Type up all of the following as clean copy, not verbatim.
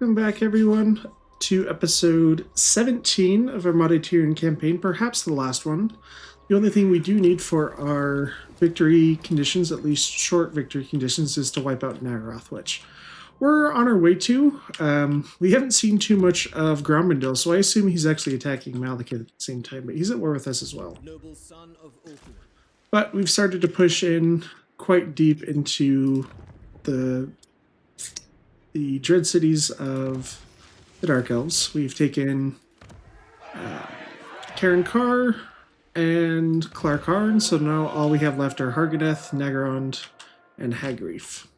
Welcome back, everyone, to episode 17 of our Modern campaign, perhaps the last one. The only thing we do need for our victory conditions, at least short victory conditions, is to wipe out Nagaroth, which we're on our way to. We haven't seen too much of Gromrindil, so I assume he's actually attacking Malekith at the same time, but he's at war with us as well. Noble son of Ulthuan. But we've started to push in quite deep into the dread cities of the Dark Elves. We've taken Karen Carr and Clarkarn, so now all we have left are Hargadeth, Nagarond, and Hagreef.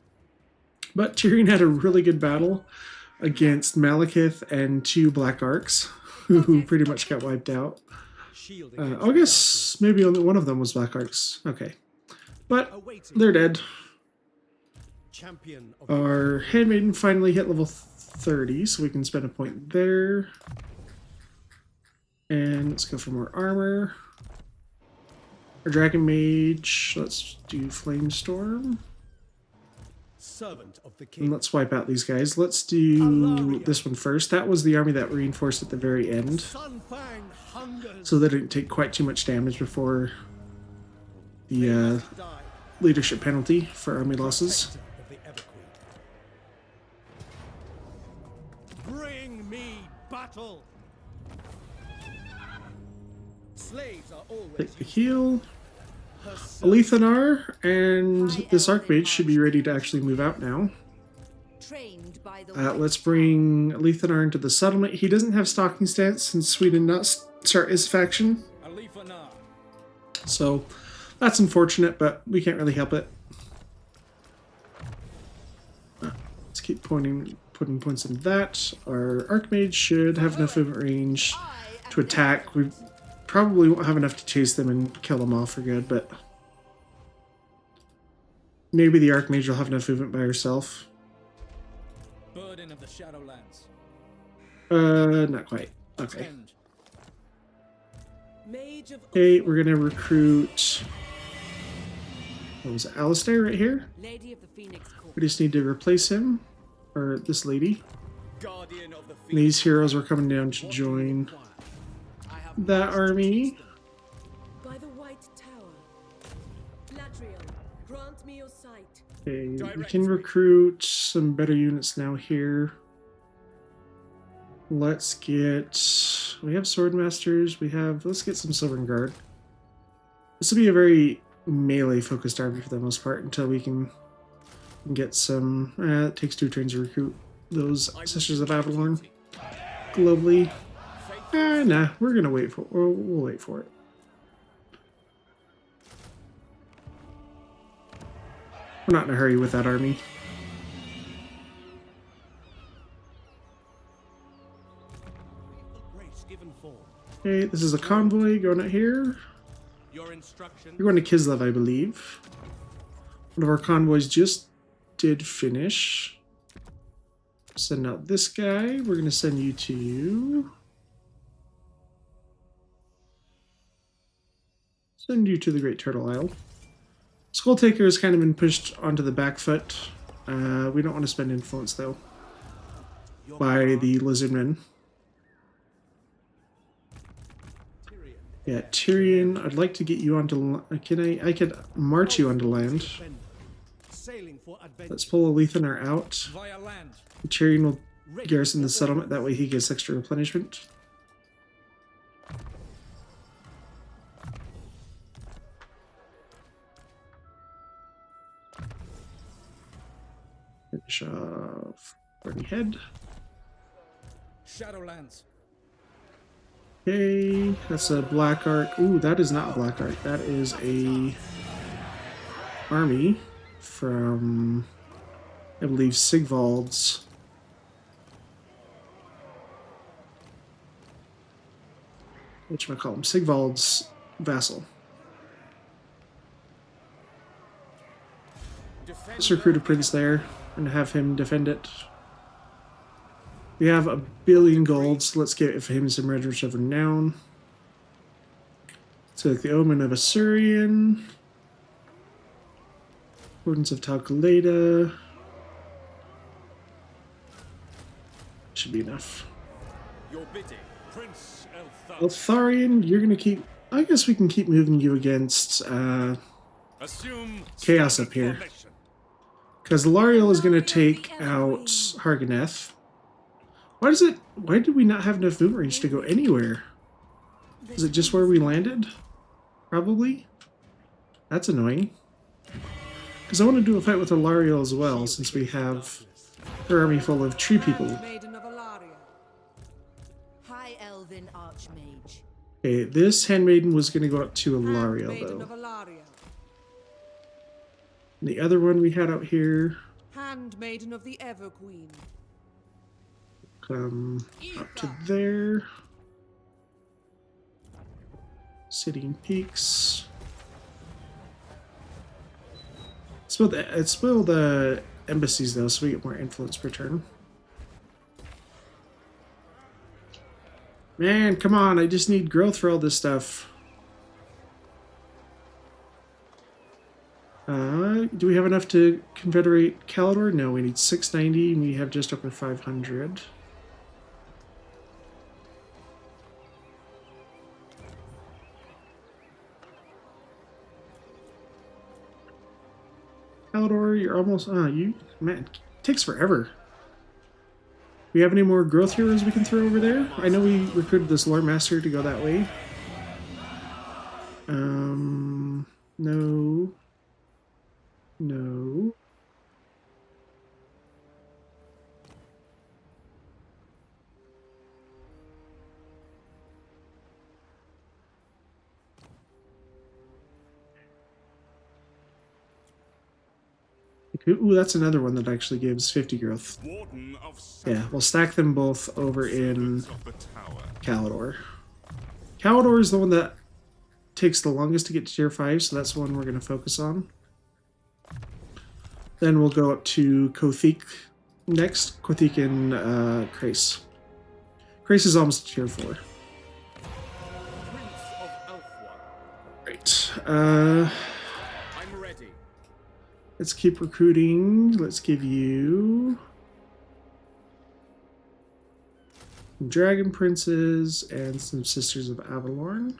But Tyrion had a really good battle against Malekith and two Black Arcs, who pretty much got wiped out. I guess maybe only one of them was Black Arcs. Okay. But they're dead. Our Handmaiden finally hit level 30, so we can spend a point there. And let's go for more armor. Our Dragon Mage, let's do Flamestorm. Servant of the king. And let's wipe out these guys. Let's do this one first. That was the army that reinforced at the very end, so they didn't take quite too much damage before the leadership penalty for army losses. Bring me battle. Slaves are always Take the heal. Alethanar and this Archmage should be ready to actually move out now. Let's bring Alethanar into the settlement. He doesn't have stalking stance since we did not start his faction. So that's unfortunate, but we can't really help it. Let's keep putting points in that. Our Archmage should have enough movement range to attack. We probably won't have enough to chase them and kill them off for good, but maybe the Archmage will have enough movement by herself. Burden of the Shadowlands. Not quite. Okay. Okay, we're gonna recruit. What was it? Alistair right here. We just need to replace him, or this lady. And these heroes are coming down to join that army. By the White Tower. Latriel, grant me your sight. Okay, we can recruit some better units now here. Let's get... We have Swordmasters, let's get some Silvern Guard. This will be a very melee-focused army for the most part until we can get some... it takes 2 turns to recruit those Sisters of Avalorn globally. Nah, we're gonna wait for we'll wait for it. We're not in a hurry with that army. Okay, this is a convoy going out here. We're going to Kislev, I believe. One of our convoys just did finish. Send out this guy. We're going to send you to... Send you to the Great Turtle Isle. Skulltaker has kind of been pushed onto the back foot. We don't want to spend influence, though, by the Lizardmen. Yeah, Tyrion, I'd like to get you onto... I could march you onto land. Let's pull Alethanar out. Tyrion will garrison the settlement, that way he gets extra replenishment. Finish off Burning Head. Shadowlands. Okay, that's a Black Arc. Ooh, that is not a Black Arc. That is a army from, I believe, Sigvald's. Whatchamacallit? Sigvald's vassal. Let's recruit a prince there and have him defend it. We have 1 billion gold, so let's get him some regiments of renown. So the Omen of Assyrian. Ordnance of Talcaleda. should be enough. Your bidding, Prince Elthar. Eltharion, you're gonna keep... I guess we can keep moving you against Assume Chaos up standard here. formation. Because Lariel is gonna take out Harganeth. Why did we not have enough movement range to go anywhere? Is it just where we landed? Probably. That's annoying. Because I want to do a fight with Lariel as well, since we have her army full of tree people. Maiden of Alaria. High Elven Archmage. Okay, this handmaiden was going to go up to Lariel, Maiden of though. Alaria. And the other one we had out here, Handmaiden of the Everqueen. come up to there. Sitting Peaks. Spoil the embassies though, so we get more influence per turn. Man, come on! I just need growth for all this stuff. Do we have enough to confederate Kalador? No, we need 690, and we have just over 500. Kalador, you're almost... man, it takes forever. Do we have any more growth heroes we can throw over there? I know we recruited this Lore Master to go that way. No. No. Ooh, that's another one that actually gives 50 growth. Warden of Yeah, we'll stack them both over in of the tower. Kalador. Kalador is the one that takes the longest to get to tier 5, so that's the one we're going to focus on. Then we'll go up to Kothik next. Kothik and Krace. Krace is almost tier 4. Prince of Elfwan. Right. I'm ready. Let's keep recruiting. Let's give you some Dragon Princes and some Sisters of Avalorn,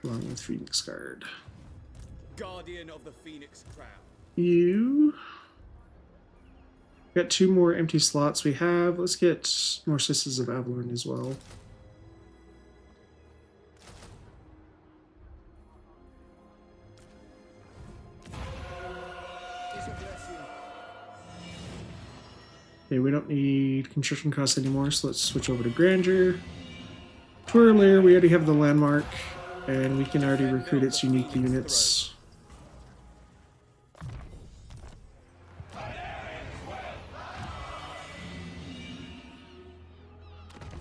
along with Phoenix Guard. Guardian of the Phoenix Crown. You got 2 more empty slots we have. Let's get more Sisters of Avalorn as well. Okay, we don't need construction costs anymore, so let's switch over to Grandeur. Twirler, we already have the landmark, and we can already recruit its unique units.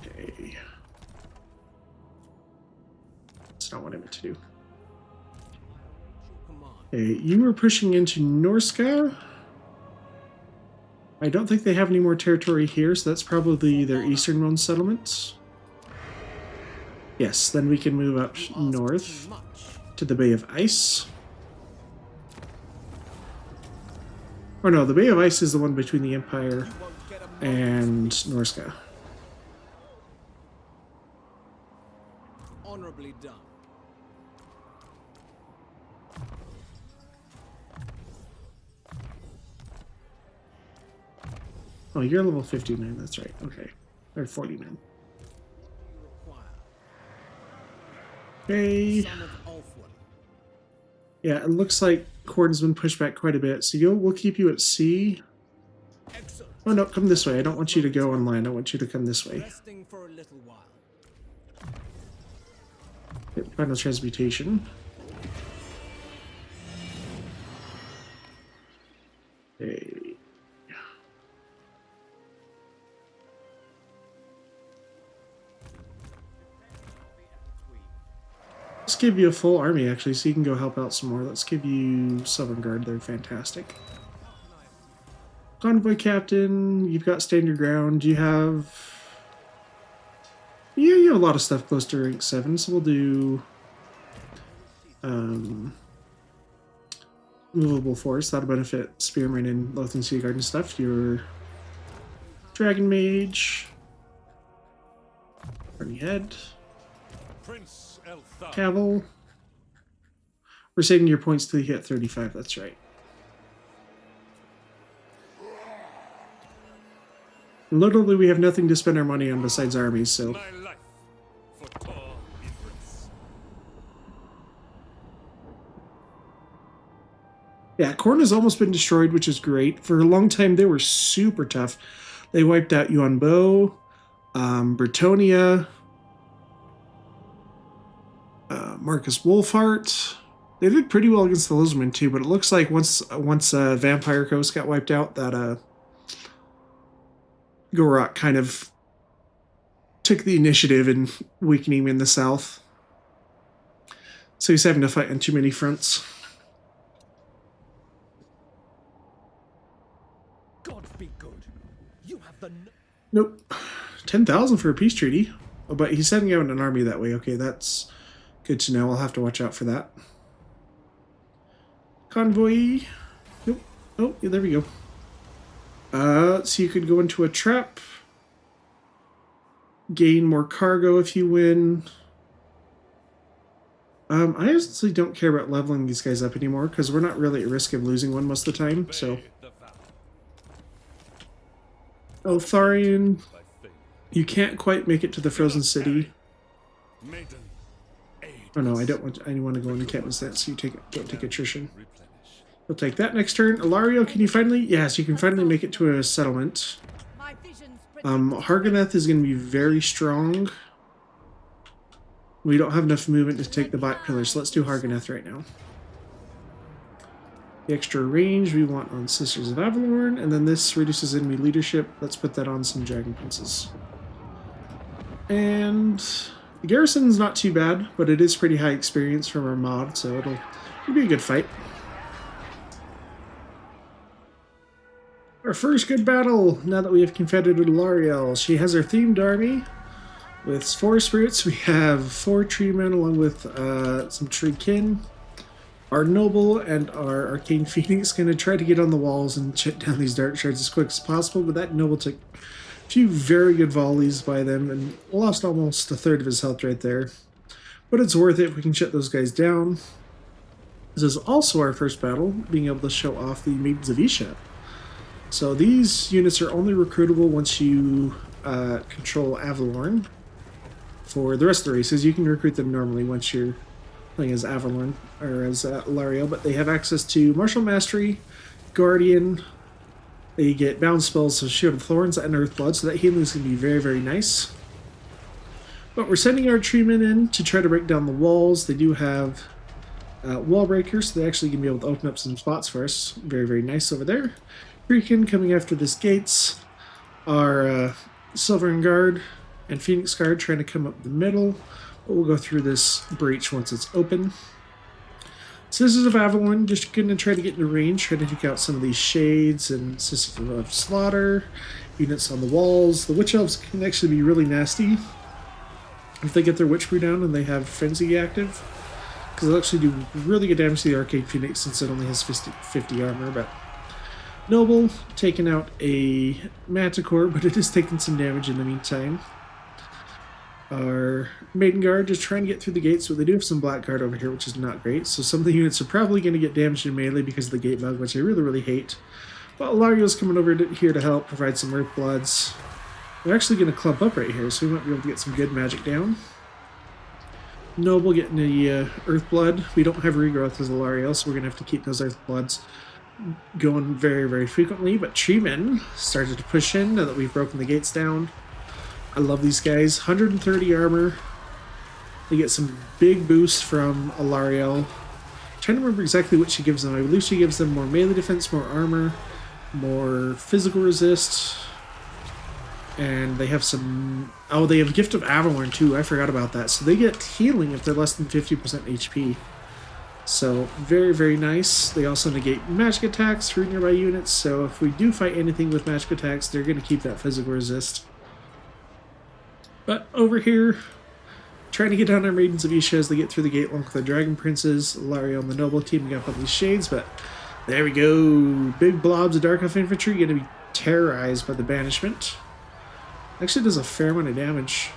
Okay. That's not what I meant to do. Okay, you were pushing into Norska. I don't think they have any more territory here, so that's probably their easternmost settlements. Yes, then we can move up north to the Bay of Ice. Or no, the Bay of Ice is the one between the Empire and Norska. Honorably done. Oh, you're level 59, that's right. Okay. Or 49. Okay. Son of Ulfwan. Yeah, it looks like Cordon's been pushed back quite a bit, so we'll keep you at sea. Excellent. Oh no, come this way. I don't want you to go online. I want you to come this way. Resting for a little while. Get final transmutation. Okay. Let's give you a full army, actually, so you can go help out some more. Let's give you Southern Guard. They're fantastic. Convoy Captain, you've got Stand Your Ground. You have... Yeah, you have a lot of stuff close to rank 7, so we'll do... Movable Force. That'll benefit Spearman and Loathing Sea Garden stuff. Your Dragon Mage... Running ahead. Prince Elthar. Cavill. We're saving your points till you hit 35, that's right. Literally, we have nothing to spend our money on besides armies, so... My life for Tor Idris. Yeah, Khorne has almost been destroyed, which is great. For a long time, they were super tough. They wiped out Yuan Bo, Bretonia, Marcus Wolfhart. They did pretty well against the Lizardmen too, but it looks like once Vampire Coast got wiped out, that Gorok kind of took the initiative in weakening him in the south. So he's having to fight on too many fronts. God be good. You have the... Nope. 10,000 for a peace treaty. Oh, but he's sending out an army that way. Okay, that's good to know. I'll have to watch out for that. Convoy. Nope. Oh, yeah, there we go. So you could go into a trap. Gain more cargo if you win. I honestly don't care about leveling these guys up anymore because we're not really at risk of losing one most of the time, so... Eltharion, you can't quite make it to the Frozen City. Oh no, I want to go into encampment stance, so don't take attrition. We'll take that next turn. Ilario, can you finally... Yes, you can finally make it to a settlement. Harganeth is going to be very strong. We don't have enough movement to take the Black Pillar, so let's do Harganeth right now. The extra range we want on Sisters of Avalorn, and then this reduces enemy leadership. Let's put that on some Dragon Princes. And the garrison's not too bad, but it is pretty high experience from our mod, so it'll be a good fight. Our first good battle, now that we have confederate Lariel. She has her themed army with 4 spirits. We have 4 tree men along with some tree kin. Our noble and our arcane phoenix going to try to get on the walls and chip down these dark shards as quick as possible, but that noble took a few very good volleys by them and lost almost a third of his health right there. But it's worth it if we can shut those guys down. This is also our first battle, being able to show off the Maidens of Isha. So these units are only recruitable once you control Avalorn. For the rest of the races, you can recruit them normally once you're playing as Avalorn or as Lariel, but they have access to Martial Mastery, Guardian. They get bound spells, so Shield of Thorns and Earthblood, so that healing is going to be very, very nice. But we're sending our treemen in to try to break down the walls. They do have wall breakers, so they're actually going to be able to open up some spots for us. Very, very nice over there. Freakin coming after this gates. Our Silvern Guard and Phoenix Guard trying to come up the middle. But we'll go through this breach once it's open. Sisters of Avalorn just going to try to get into range, try to take out some of these shades and Sisters of Slaughter. Units on the walls. The Witch Elves can actually be really nasty if they get their Witch Brew down and they have Frenzy active. Because they'll actually do really good damage to the Arcade Phoenix since it only has 50 armor, but... Noble, taking out a Manticore, but it is taking some damage in the meantime. Our Maiden Guard just trying to get through the gates, but they do have some Black Guard over here, which is not great. So some of the units are probably going to get damaged in melee because of the gate bug, which I really, really hate. But Ilario's coming over here to help provide some Earthbloods. They're actually going to clump up right here, so we might be able to get some good magic down. Noble getting the Earthblood. We don't have Regrowth as Ilario, so we're going to have to keep those Earthbloods going very, very frequently, but Treemen started to push in now that we've broken the gates down. I love these guys. 130 armor. They get some big boosts from Ilariel. I'm trying to remember exactly what she gives them. I believe she gives them more melee defense, more armor, more physical resist, and they have some... Oh, they have Gift of Avalorn too. I forgot about that. So they get healing if they're less than 50% HP. So, very, very nice. They also negate magic attacks through nearby units, so if we do fight anything with magic attacks, they're going to keep that physical resist. But over here, trying to get down our Maidens of Isha as they get through the gate along with the Dragon Princes, Ilario and the Noble teaming up on these shades, but there we go. Big blobs of Dark Elf Infantry going to be terrorized by the Banishment. Actually does a fair amount of damage.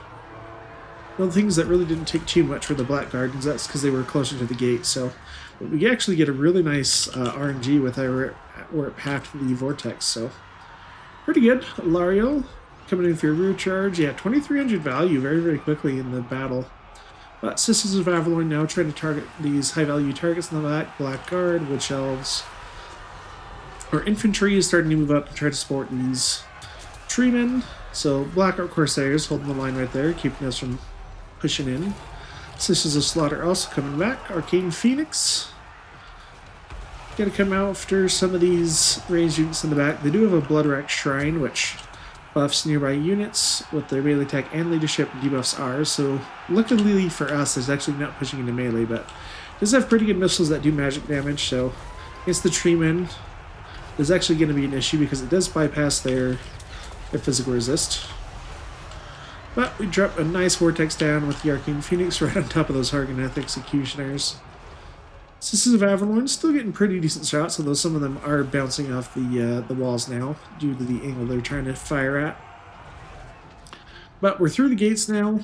One of the things that really didn't take too much for the Black Gardens, that's because they were closer to the gate, so but we actually get a really nice RNG with our we're at half the vortex, so pretty good. Lariel coming in for your rear charge. Yeah, 2,300 value very, very quickly in the battle. But Sisters of Avalon now trying to target these high-value targets in the back. Black Guard, Witch Elves. Our infantry is starting to move up and try to support these treemen. So Black Corsairs holding the line right there, keeping us from pushing in. Sisters of Slaughter also coming back. Arcane Phoenix. Gotta come out after some of these ranged units in the back. They do have a Bloodwrack Shrine, which buffs nearby units with their melee attack and leadership, and debuffs ours. So luckily for us, there's actually not pushing into melee, but it does have pretty good missiles that do magic damage. So against the treemen, there's actually going to be an issue because it does bypass their physical resist. But we drop a nice vortex down with the Arcane Phoenix right on top of those Hargoneth Executioners. Sisters of Avalon still getting pretty decent shots, although some of them are bouncing off the walls now due to the angle they're trying to fire at. But we're through the gates now.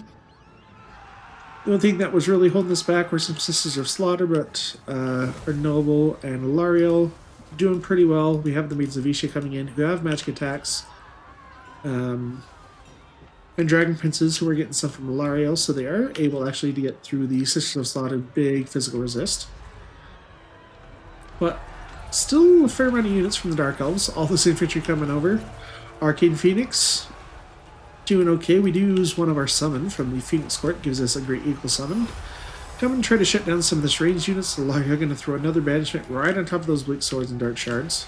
The only thing that was really holding us back were some Sisters of Slaughter, but our Noble and Lariel doing pretty well. We have the Maidens of Isha coming in who have magic attacks. And Dragon Princes who are getting stuff from Lariel, so they are able actually to get through the Sisters of Slaughter big physical resist. But still a fair amount of units from the Dark Elves. All this infantry coming over. Arcane Phoenix doing okay. We do use one of our summon from the Phoenix Court. Gives us a great equal summon. Come and try to shut down some of this ranged units. So you're going to throw another banishment right on top of those Bleak Swords and Dark Shards.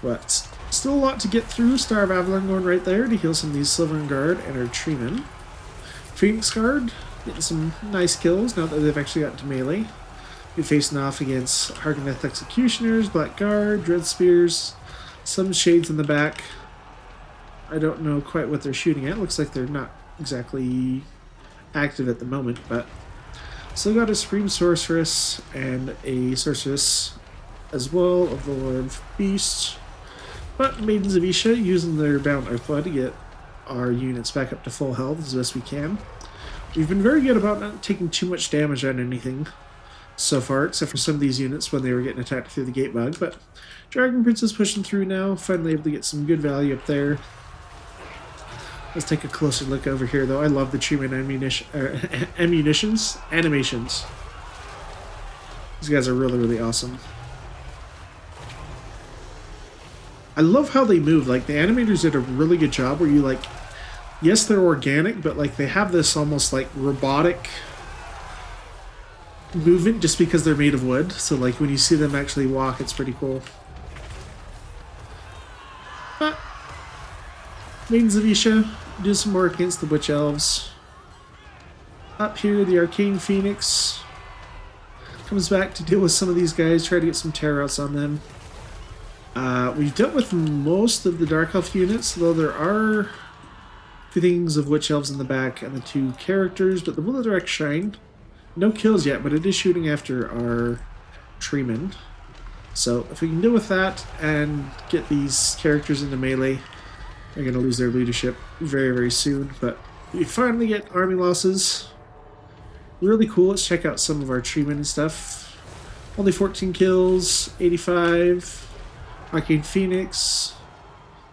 But still a lot to get through. Star of Avalon going right there to heal some of these Silvern Guard and our Treemen. Phoenix Guard getting some nice kills now that they've actually gotten to melee. We're facing off against Hargoneth Executioners, Black Guard, Dread Spears, some Shades in the back. I don't know quite what they're shooting at. Looks like they're not exactly active at the moment, but still got a Supreme Sorceress and a Sorceress as well of the Lord of Beasts. But Maidens of Isha using their Bound Earthblood to get our units back up to full health as best we can. We've been very good about not taking too much damage on anything so far, except for some of these units when they were getting attacked through the gate bug. But Dragon Prince is pushing through now, finally able to get some good value up there. Let's take a closer look over here, though. I love the treatment animations. These guys are really, really awesome. I love how they move. Like, the animators did a really good job where you, like, yes, they're organic, but, like, they have this almost, like, robotic movement just because they're made of wood. So, like, when you see them actually walk, it's pretty cool. But Maidens of Isha do some more against the Witch Elves. Up here, the Arcane Phoenix comes back to deal with some of these guys, try to get some tear outs on them. We've dealt with most of the Dark Elf units, though there are a few things of Witch Elves in the back and the two characters, but the Will of Direct Shine, no kills yet, but it is shooting after our Treemen. So if we can deal with that and get these characters into melee, they're going to lose their leadership very, very soon. But we finally get army losses. Really cool. Let's check out some of our Treemen and stuff. Only 14 kills, 85. Arcane Phoenix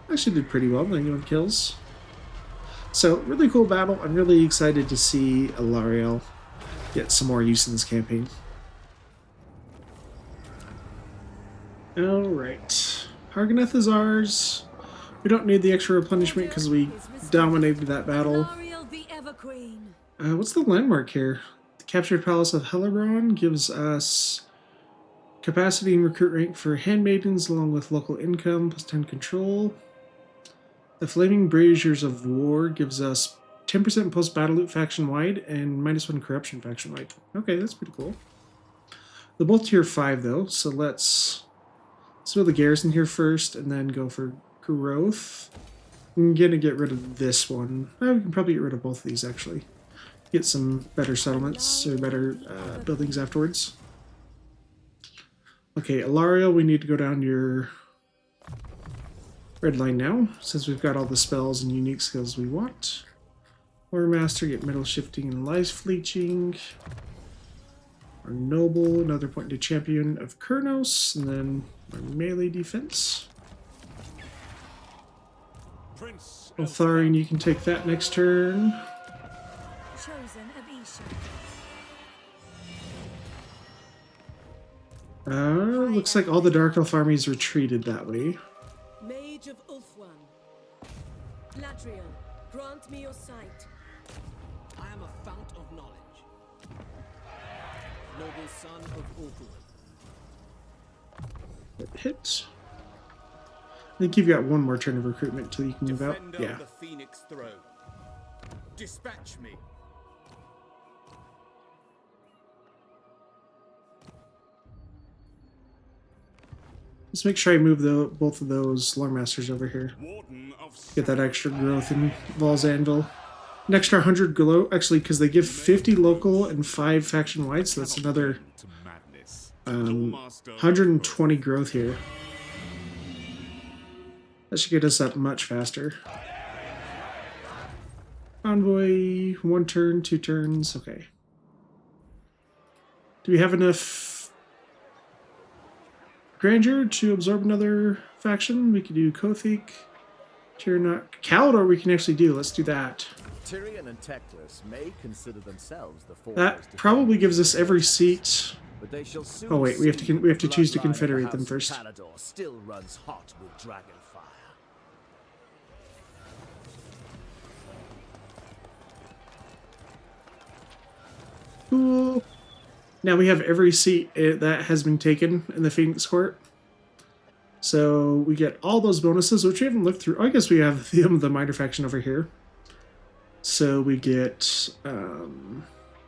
actually did pretty well, 91 kills. So, really cool battle. I'm really excited to see Lariel get some more use in this campaign. Alright. Hargoneth is ours. We don't need the extra replenishment because we dominated that battle. What's the landmark here? The captured palace of Hellerbron gives us capacity and recruit rank for handmaidens along with local income plus 10 control. The Flaming Braziers of War gives us 10% post-battle loot faction-wide and -1 corruption faction-wide. Okay, that's pretty cool. They're both tier 5 though, so let's build the garrison here first and then go for growth. I'm gonna get rid of this one. We can probably get rid of both of these actually. Get some better settlements or better buildings afterwards. Okay, Alario, we need to go down your red line now, since we've got all the spells and unique skills we want. War Master, get metal shifting and life leeching. Our Noble, another point to Champion of Kurnos, and then our melee defense. Prince Eltharion, you can take that next turn. Chosen of Isha. Looks like all the Dark Elf armies retreated that way. Mage of Ulthuan. Ladriel, grant me your sight. I am a fount of knowledge. Noble son of Ulthuan. That hits. I think you've got one more turn of recruitment till you can move out. Defender Yeah. of the Phoenix Throne. Dispatch me. Let's make sure I move both of those Lore Masters over here. Warden of Get that extra growth in Vol's Anvil. An extra 100 glow, actually, because they give 50 local and 5 faction wide, so that's another to madness. 120 growth here. That should get us up much faster. Envoy, 1 turn, 2 turns, okay. Do we have enough grandeur to absorb another faction? We could do Kothik, Tyrannok, Kalador we can actually do, let's do that. Tyrion and Teclis may consider themselves the That probably gives us every seat. but they shall soon Oh wait, we have to choose to confederate them first. Palador still runs hot with dragon fire. Cool. Now we have every seat that has been taken in the Phoenix Court. So we get all those bonuses, which we haven't looked through. I guess we have the minor faction over here. So we get...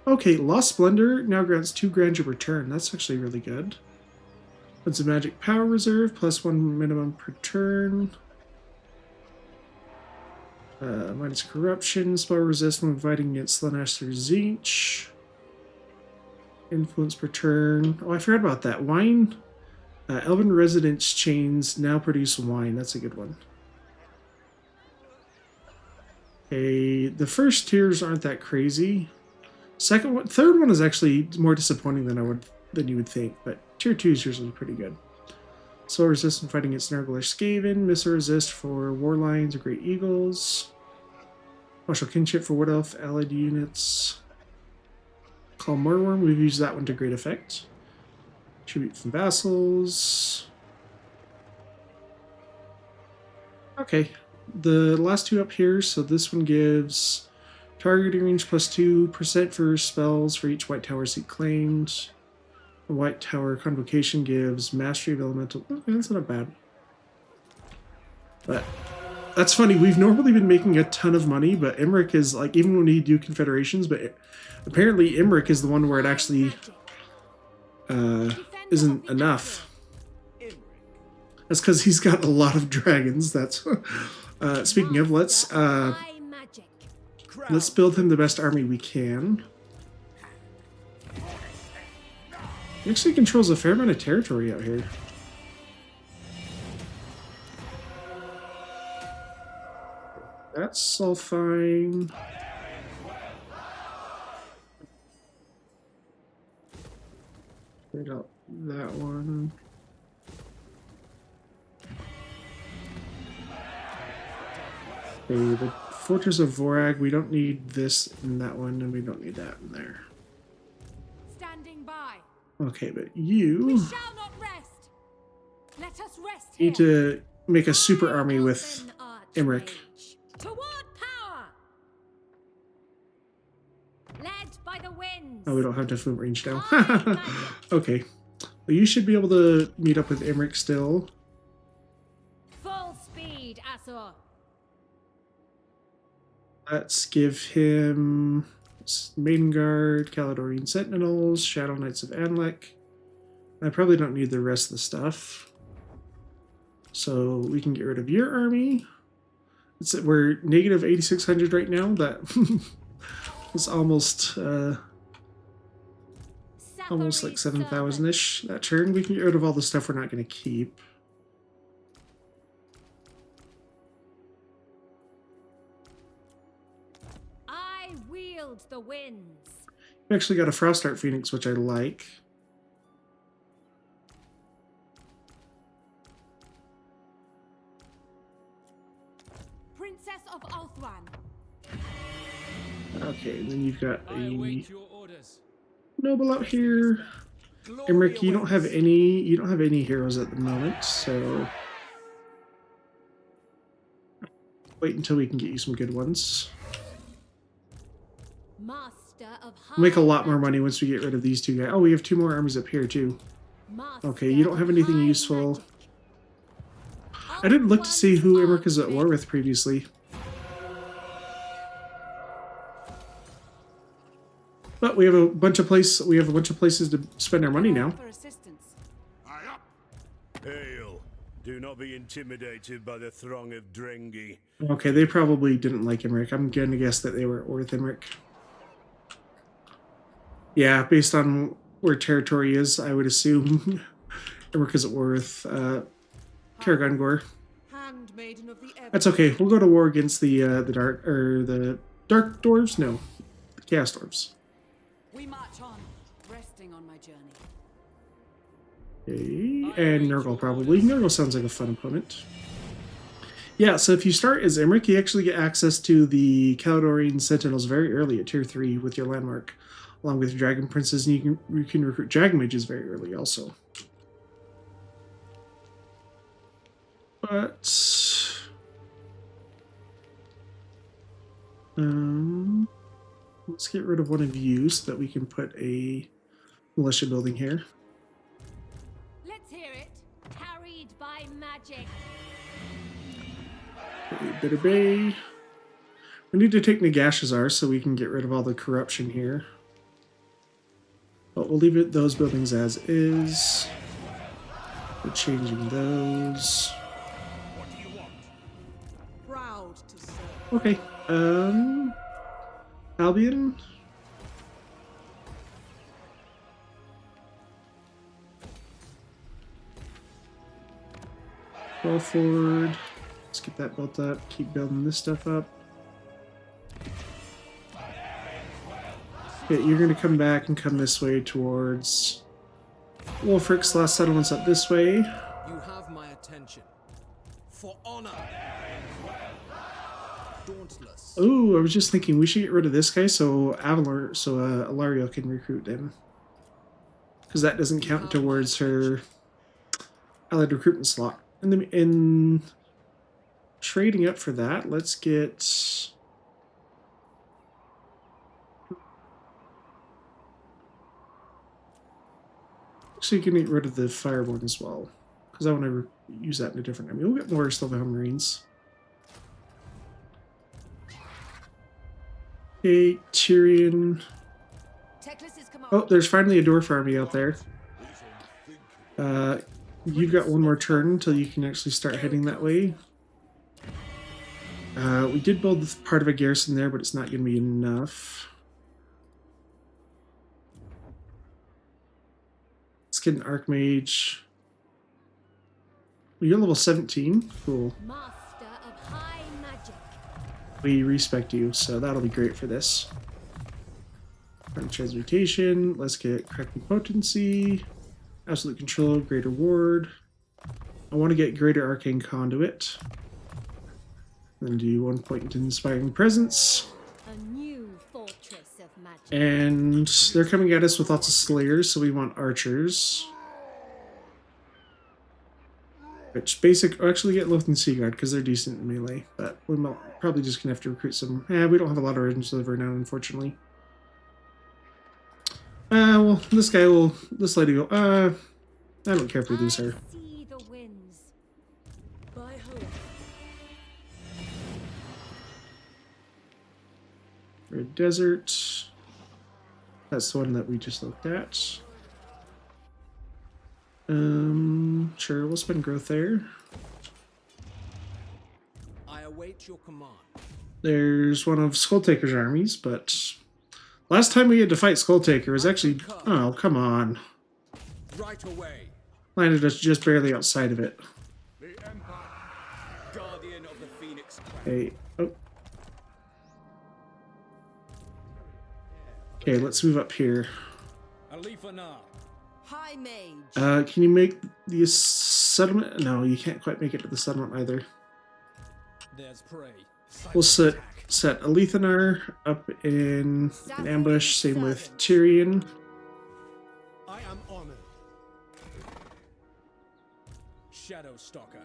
okay, Lost Splendor now grants 2 grandeur per turn. That's actually really good. It's a magic power reserve, +1 minimum per turn. Minus corruption, spell resist when fighting against Slaanesh or Tzeentch. Influence per turn. Oh, I forgot about that. Wine. Elven residence chains now produce wine. That's a good one. Okay, the first tiers aren't that crazy. Third one is actually more disappointing than you would think, but tier 2 is usually pretty good. Spell resist when fighting against Nurgle or Skaven. Missile resist for War Lions or Great Eagles. Martial kinship for Wood Elf allied units. Call Murworm, we've used that one to great effect. Tribute from vassals. Okay, the last 2 up here, so this one gives targeting range +2% for spells for each White Tower seat claimed. The White Tower Convocation gives mastery of elemental. Okay, that's not bad. But that's funny, we've normally been making a ton of money, but Emmerich is like, even when we do confederations, but apparently Emmerich is the one where it actually isn't enough. That's because he's got a lot of dragons. That's speaking of, let's build him the best army we can. He actually controls a fair amount of territory out here. That's all fine. Right out that one. Okay, the Fortress of Vorag, we don't need this in that one, and we don't need that in there. Standing by. Okay, but We you shall not rest. Let us rest here. need to make a super army with Emmerich. Toward power. Led by the winds. Oh, we don't have different range now. High magic. Okay. Well, you should be able to meet up with Emmerich still. Full speed, Asor. Let's give him Maiden Guard, Caledonian Sentinels, Shadow Knights of Anlek. I probably don't need the rest of the stuff. So we can get rid of your army. We're negative 8,600 right now. That was almost like 7,000-ish that turn. We can get rid of all the stuff we're not going to keep. I I wield the winds. We actually got a Frostart Phoenix, which I like. Princess of Ulthran. Okay, and then you've got I a await your orders. noble out here. Emmerich, you don't have any heroes at the moment, so wait until we can get you some good ones. Master of We'll make a lot more money once we get rid of these two guys. Oh, we have 2 more armies up here too. Okay, you don't have anything useful. I didn't look to see who Emmerich is at war with previously. But we have a bunch of places to spend our money now. For assistance. Aye up. Hail. Do not be intimidated by the throng of Drengi. Okay, they probably didn't like Emmerich. I'm gonna guess that they were at war with Emmerich. Yeah, based on where territory is, I would assume Emmerich is at war with Karagangor. Handmaiden of the Ebony. That's okay. We'll go to war against the dark dwarves. No, the chaos dwarves. We march on, resting on my journey. Okay, and Nurgle probably. Nurgle sounds like a fun opponent. Yeah, so if you start as Emmerich, you actually get access to the Caledonian Sentinels very early at tier 3 with your landmark, along with Dragon Princes, and you can recruit Dragon Mages very early also. But let's get rid of one of you so that we can put a militia building here. Let's hear it. Carried by magic. Bitter Bay. We need to take Nagashazar so we can get rid of all the corruption here. But we'll leave those buildings as is. We're changing those. What do you want? Proud to serve. Okay. Albion. Roll forward. Let's get that built up. Keep building this stuff up. Okay, you're going to come back and come this way towards Wolfric's last settlement's up this way. You have my attention. For honor. Dauntless. Oh, I was just thinking we should get rid of this guy so Alario can recruit him. Because that doesn't count towards her allied recruitment slot. And then in trading up for that, let's get... So you can get rid of the Fireborn as well. Because I want to use that in a different... I mean, we'll get more Silverhelm Marines. Okay, Tyrion. Oh, there's finally a dwarf army out there. You've got one more turn until you can actually start heading that way. We did build part of a garrison there, but it's not going to be enough. Let's get an Archmage. You're level 17. Cool. Master of high magic. We respect you, so that'll be great for this. Transmutation. Let's get Cracking Potency. Absolute Control. Greater Ward. I want to get Greater Arcane Conduit. Then do 1 point in Inspiring Presence. A new fortress of magic. And they're coming at us with lots of Slayers, so we want Archers. Which actually get Loth and Seaguard because they're decent in melee, but we're probably just gonna have to recruit some. We don't have a lot of Regents Liver now, unfortunately. Well, this lady go. I don't care if we lose her. See the winds. By hope. Red Desert. That's the one that we just looked at. Sure, we'll spend growth there. I await your command. There's one of Skulltaker's armies, but last time we had to fight Skulltaker was actually... Oh, come on. Right away. Landed us just barely outside of it. The Empire. Guardian of the Phoenix Crown. Hey, oh. Okay, let's move up here. Alifanar. High Mage. Can you make the settlement? No, you can't quite make it to the settlement either. There's prey. We'll set Alethanar up in an ambush. Same with Tyrion. I am honored. Shadow Stalker.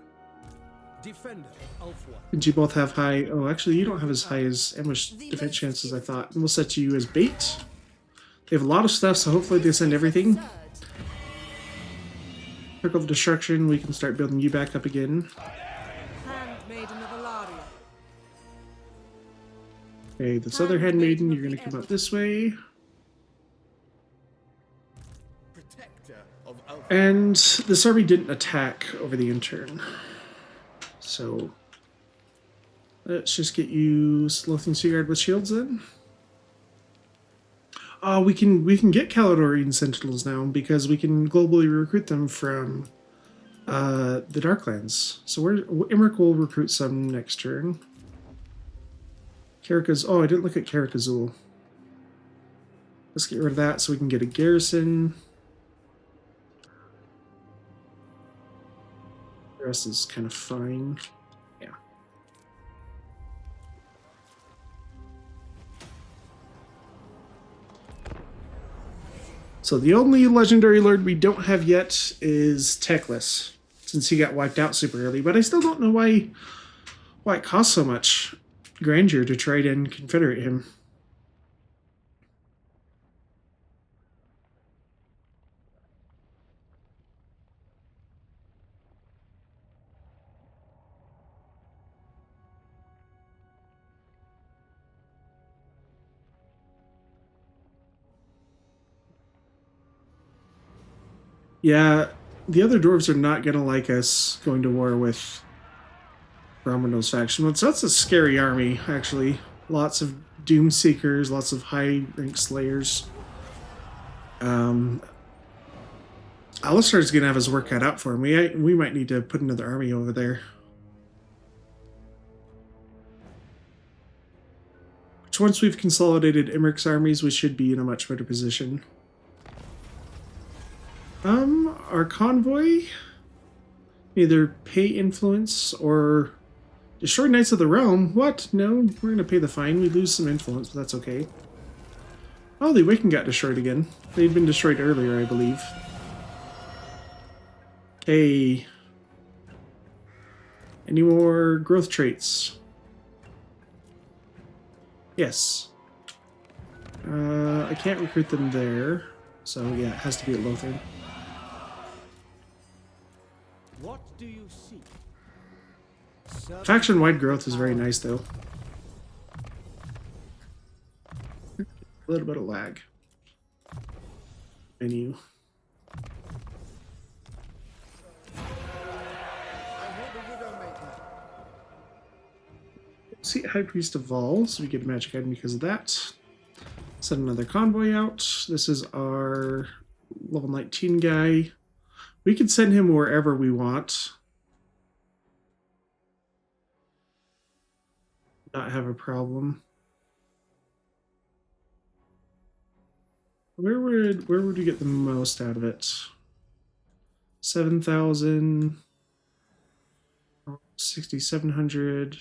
Defender, Ulfwa. Did you both have high? Oh, actually, you don't have as high as ambush defense chance as I thought. And we'll set you as bait. They have a lot of stuff, so hopefully they send everything. Circle of Destruction, we can start building you back up again. Handmaiden of Alaria. Okay, this other Handmaiden, you're going to come up this way. Protector of Alpha. And this army didn't attack over the intern. So let's just get you Lothian Seaguard with shields then. We can get Caledonian Sentinels now because we can globally recruit them from the Darklands. So Imric will recruit some next turn. Oh, I didn't look at Karakazul. Let's get rid of that so we can get a garrison. The rest is kind of fine. Yeah. So the only legendary lord we don't have yet is Teclis, since he got wiped out super early. But I still don't know why it costs so much grandeur to try and confederate him. Yeah, the other dwarves are not going to like us going to war with Brahmanos faction. So that's a scary army, actually. Lots of Doom Seekers, lots of high-rank Slayers. Alistar's going to have his work cut out for him. We might need to put another army over there. Which once we've consolidated Imric's armies, we should be in a much better position. Our convoy, either pay influence or destroy Knights of the Realm. What? No, we're gonna pay the fine. We lose some influence, but that's okay. Oh, the Awakened got destroyed again. They'd been destroyed earlier, I believe. Hey. Any more growth traits? Yes. I can't recruit them there, so yeah, it has to be at Lothar. What do you seek? Faction-wide growth is very nice, though. A little bit of lag. Menu. See, High Priest of Vol, so we get a magic item because of that. Send another convoy out. This is our level 19 guy. We can send him wherever we want. Not have a problem. Where would we get the most out of it? 7,000, 6,700,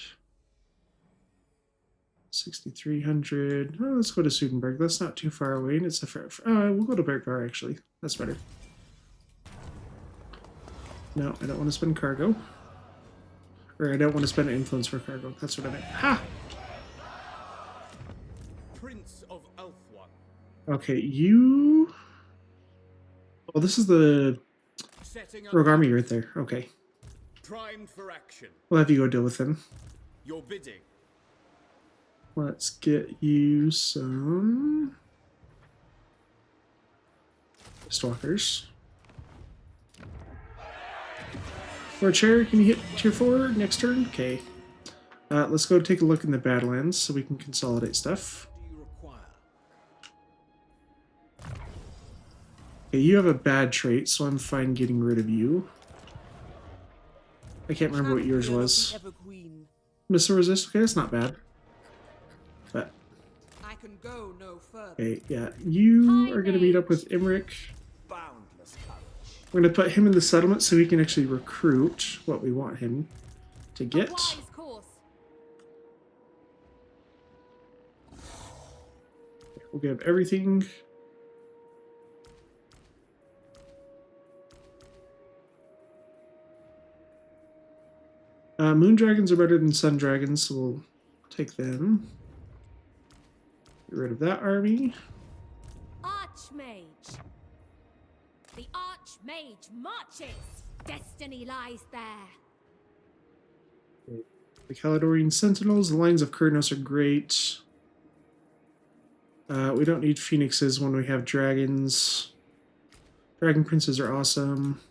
6,300. Oh, let's go to Sudenberg. That's not too far away, and it's a fair. We'll go to Bergvar actually. That's better. No, I don't want to spend cargo. Or I don't want to spend influence for cargo. That's what I meant. Ha! Prince of Elfwan. Okay, you... Oh, this is the Setting up rogue army right there. Okay. primed for action. We'll have you go deal with him. Your bidding. Let's get you some... Stalkers. For a chair, can you hit tier 4 next turn? Okay. Let's go take a look in the Badlands so we can consolidate stuff. Do you require? Okay, you have a bad trait, so I'm fine getting rid of you. I can't remember what yours was. Missile resist? Okay, that's not bad. But can go no further. Okay, yeah, you are going to meet up with Emmerich. Boundless courage. We're going to put him in the settlement so he can actually recruit what we want him to A get. wise course. We'll give everything. Moon dragons are better than sun dragons, so we'll take them. Get rid of that army. Archmage. The Archmage marches. Destiny lies there. The Caledonian Sentinels, the Lines of Kurnos are great. We don't need Phoenixes when we have dragons. Dragon Princes are awesome.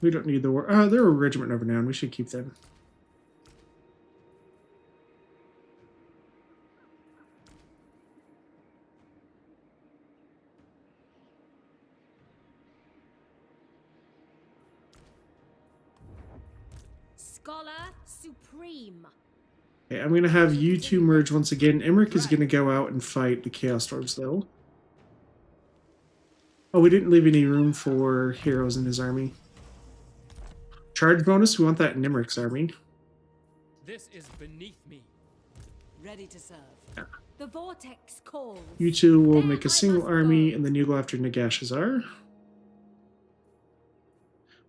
We don't need the war. They're a regiment of renown. We should keep them. Scholar Supreme. Okay, I'm going to have you two merge once again. Emmerich is going to go out and fight the Chaos Dwarves, though. Oh, we didn't leave any room for heroes in his army. Charge bonus, we want that in Emmerich's army. This is beneath me. Ready to serve. The Vortex calls. You two will There make a I single must army, go. and then you go after Nagashazar.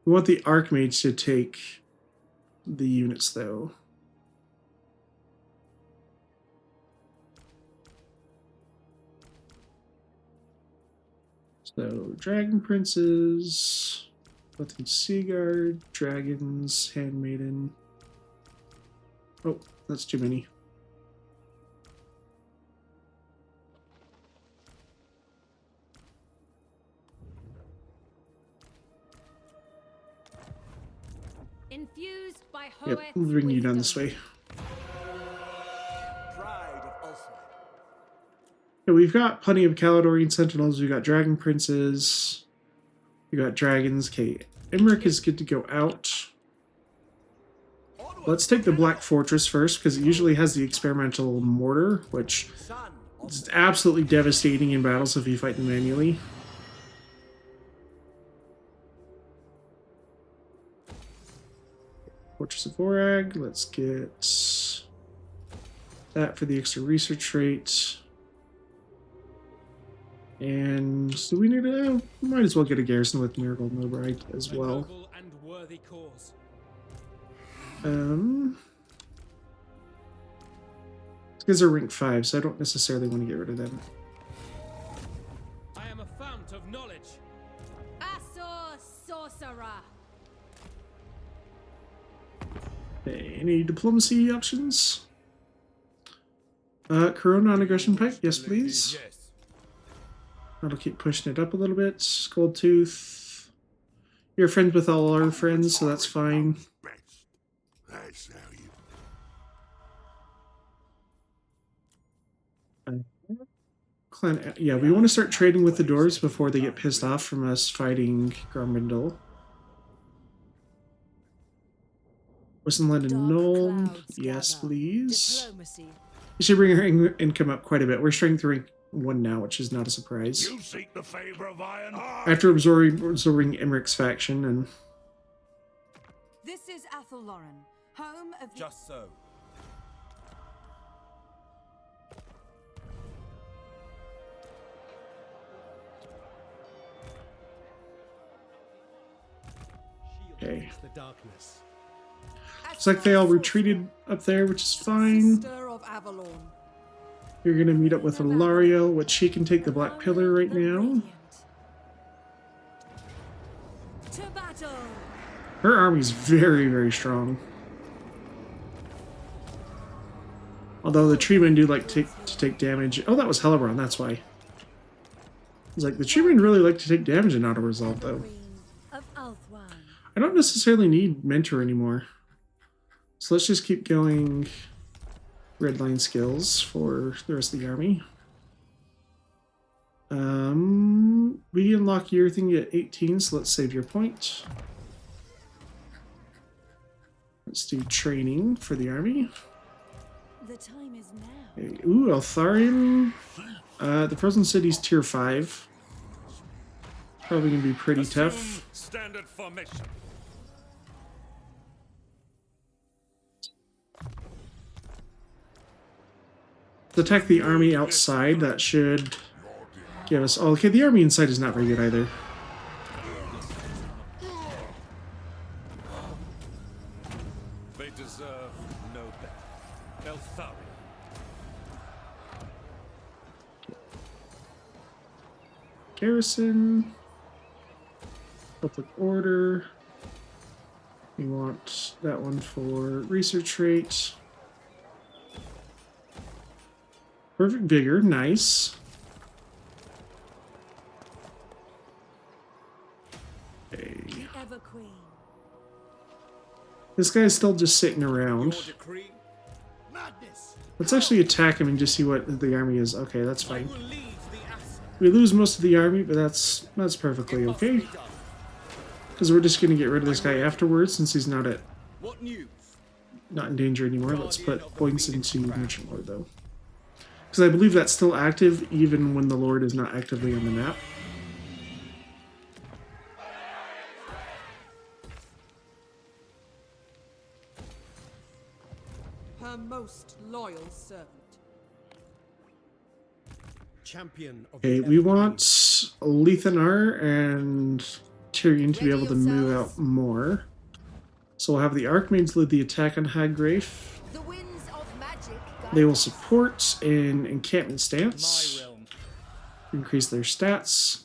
We want the Archmage to take the units, though. So, Dragon Princes, Lethan Seaguard, Dragons, Handmaiden. Oh, that's too many. Infused by Yep, Hoeth's we'll bring you down wisdom. this way. Pride of Ulster. Yeah, we've got plenty of Caledonian Sentinels, we've got Dragon Princes, we got Dragons. Okay, Emmerich is good to go out. Let's take the Black Fortress first, because it usually has the experimental mortar, which Son of is absolutely devastating in battles if you fight them manually. Fortress of Vorag, let's get that for the extra research rate. And so we need to, might as well get a garrison with Miracle Millbride as A well. noble and worthy cause. These guys are rank 5, so I don't necessarily want to get rid of them. I am a fount of knowledge. Asor Sorcerer. Okay, any diplomacy options? Corona on aggression pipe, yes please. Yes. That'll keep pushing it up a little bit. Gold Tooth. You're friends with all our friends, so that's fine. Best. That's how you. Clan, yeah, we want to start trading with the dwarves before they get pissed off from us fighting Gromrindal. Wissenland and Dark Nuln, clouds yes gather. please. Diplomacy. We should bring our income up quite a bit. We're strength rank 1 now, which is not a surprise. You seek the favor of Iron. After absorbing Emmerich's faction, and This is Athelloren, home of the... Just so. okay. The darkness. Looks like they all retreated up there, which is fine. Sister of Avalon. You're gonna meet up with Ilariel, which she can take the Black Pillar right The now. Radiant. To battle. Her army's very, very strong. Although the treemen do like to take damage. Oh, that was Hellebrand, that's why. It's like, the treemen really like to take damage in auto-resolve, though. Queen of Ulthuan. I don't necessarily need Mentor anymore. So let's just keep going red line skills for the rest of the army. We unlock your thing at 18, so let's save your point. Let's do training for the army. The time is now. Okay. Ooh, Eltharion. The Frozen City's tier 5. Probably gonna be pretty tough. Standard formation. Let's attack the army outside. That should give us... Oh, okay, the army inside is not very good either. They deserve no better. Eltharion. Garrison. Public order. We want that one for research rate. Perfect vigor, nice. Okay. The Ever Queen. This guy's still just sitting around. Your decree? Madness. Let's actually attack him and just see what the army is. Okay, that's I fine. will lead the Asser. We lose most of the army, but that's perfectly okay. Be done. Because we're just gonna get rid of this guy afterwards since he's not What news? in danger anymore. Let's put points into Merchant Lord though. Because I believe that's still active even when the Lord is not actively on the map. Her most loyal servant. Champion of Okay, the we Ever want Lethanar and Tyrion to be able to move out more. So we'll have the Archmaids lead the attack on Haggrafe. The winds of magic guide They will us. support an encampment my stance. realm. Increase their stats.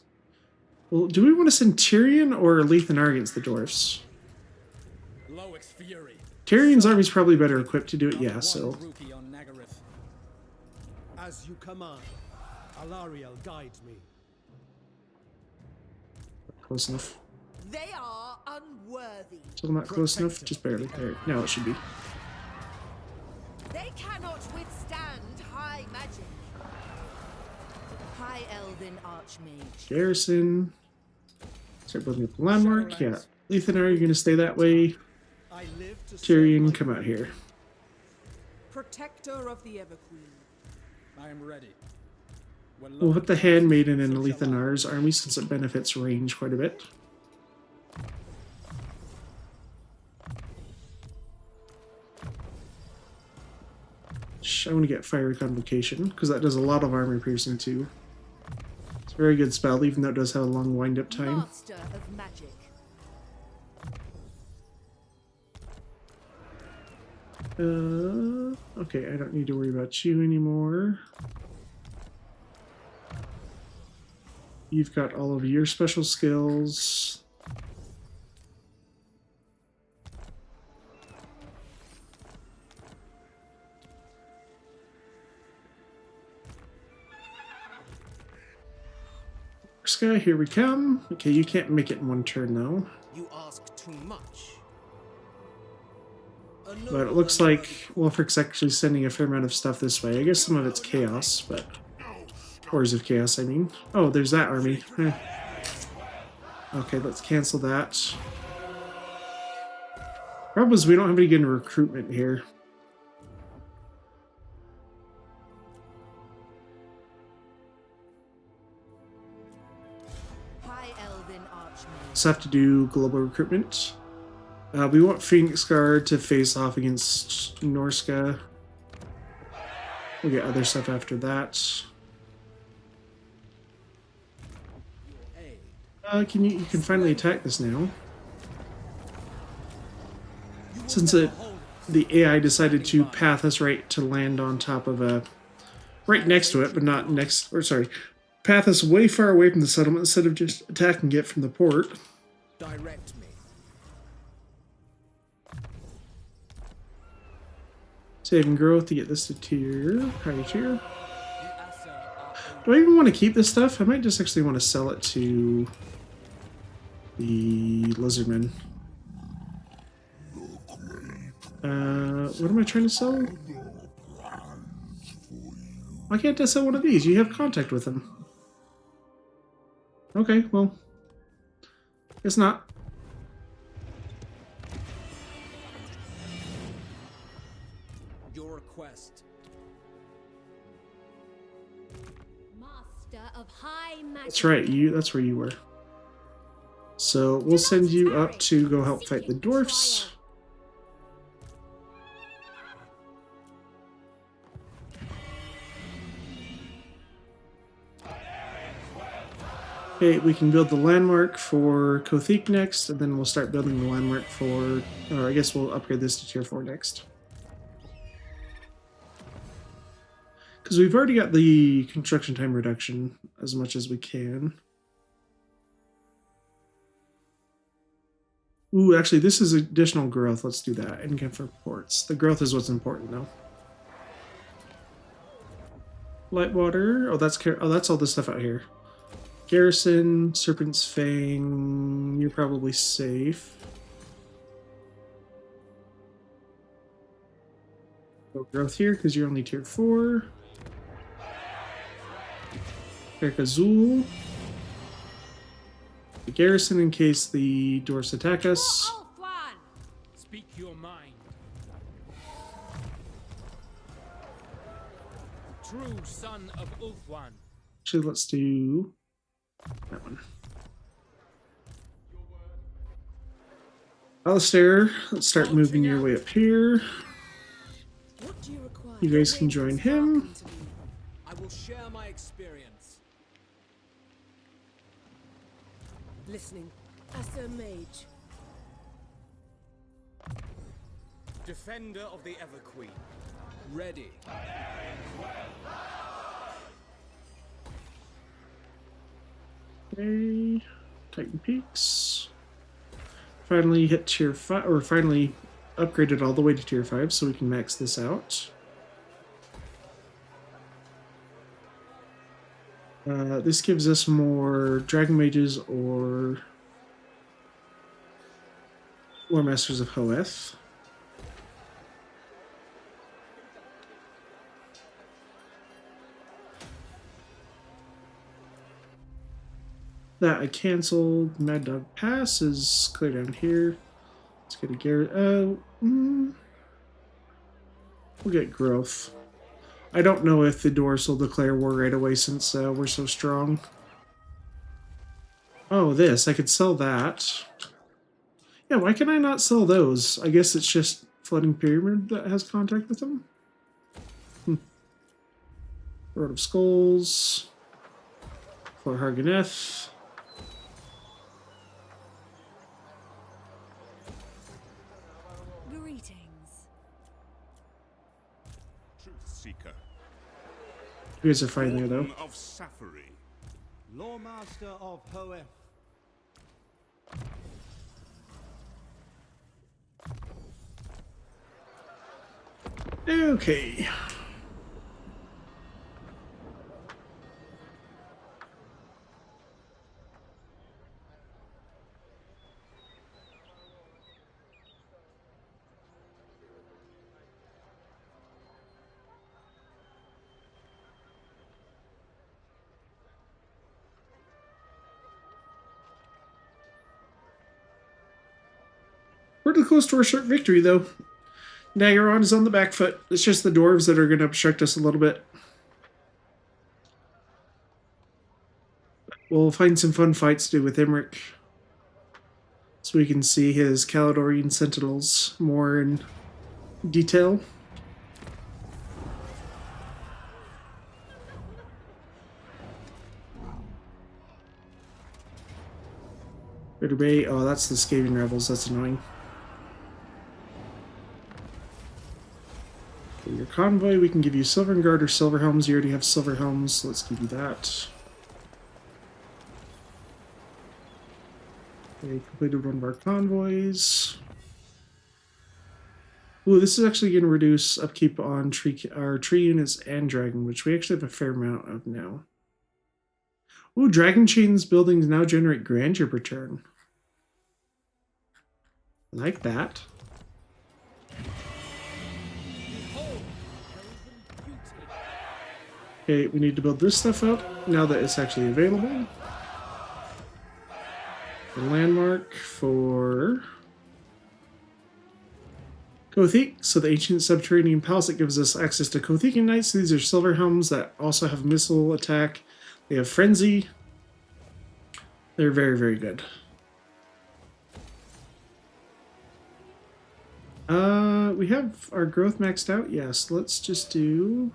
Well, do we want to send Tyrion or Lethanar against the dwarfs? Loic's fury. Tyrion's army's probably better equipped to do it, yeah, One so... rookie on Nagareth. As you command, Alariel guides me. Close enough. They are unworthy. Still not close enough? Just barely. There. Now it should be. They cannot withstand high magic. High elven archmage. Garrison. Start building up the landmark. Yeah. Lethanar, you're going to stay that way. I live to Tyrion, serve come my out here. Protector of the Ever Queen. I am ready. When We'll Loic put the dies, Handmaiden in so shall I. Lethanar's army since it benefits range quite a bit. I want to get Fiery Convocation because that does a lot of armor piercing too. It's a very good spell, even though it does have a long wind-up time. Master of magic. Okay, I don't need to worry about you anymore. You've got all of your special skills. Sky, here we come. Okay, you can't make it in one turn though. You ask too much. But it looks like Wolfric's actually sending a fair amount of stuff this way. I guess some of it's chaos, but... Horrors of Chaos, I mean. Oh, there's that army. Okay, let's cancel that. Problem is we don't have any good recruitment here. High elven archmage. Just have to do global recruitment. We want Phoenix Guard to face off against Norska. We'll get other stuff after that. You can finally attack this now. Since the AI decided to path us right to land on top of a... right next to it, but not next... or sorry. Path us way far away from the settlement instead of just attacking it from the port. Direct me. Saving growth to get this to tier, higher tier. The Asser are Do I even want to keep this stuff? I might just actually want to sell it to the Lizardmen. What am I trying to sell? Why can't I sell one of these? You have contact with them. Okay, well, guess not. Your request master of high magic. That's right, that's where you were. So we'll send you up to go help fight the dwarfs. Okay, we can build the landmark for Kothik next, and then we'll start building the landmark for, or I guess we'll upgrade this to tier 4 next. Because we've already got the construction time reduction as much as we can. Ooh, actually, this is additional growth. Let's do that. Income for ports. The growth is what's important, though. Lightwater. Oh, that's all this stuff out here. Garrison, Serpent's Fang. You're probably safe. Go growth here because you're only tier 4. Azul. The garrison in case the dwarfs attack us. Speak your mind. True son of Ulthuan. Actually, let's do that one. Alistair, let's start moving your way up here. What do you require? You guys can join him. I will share my experience. Listening. Asser Mage. Defender of the Everqueen. Ready. Okay, Titan Peaks. Finally hit tier 5, or finally upgraded all the way to tier 5, so we can max this out. This gives us more Dragon Mages or War Masters of Hoeth. That I canceled. Mad Dog Pass is clear down here. Let's get a Garrett. We'll get growth. I don't know if the dwarves will declare war right away since we're so strong. Oh, this. I could sell that. Yeah, why can I not sell those? I guess it's just Floating Pyramid that has contact with them. Road of Skulls. For Harganeth. Greetings. Truth Seeker. You guys are fine there, though. Warden of Safari. Lawmaster of Hoeth. Okay. We're too close to our short victory, though. Nagaron is on the back foot. It's just the dwarves that are going to obstruct us a little bit. We'll find some fun fights to do with Imric. So we can see his Caledonian Sentinels more in detail. Bitter Bay. Oh, that's the Skaven Rebels. That's annoying. For your convoy, we can give you Silver Guard or Silver Helms. You already have Silver Helms, so let's give you that. Okay, completed one of our convoys. Ooh, this is actually going to reduce upkeep on our tree units and dragon, which we actually have a fair amount of now. Ooh, Dragon Chain's buildings now generate grandeur per turn. I like that. Okay, we need to build this stuff up now that it's actually available. The landmark for Kothik. So the ancient subterranean palace that gives us access to Kothikan Knights. These are silver helms that also have missile attack. They have Frenzy. They're very, very good. We have our growth maxed out. Yes, let's just do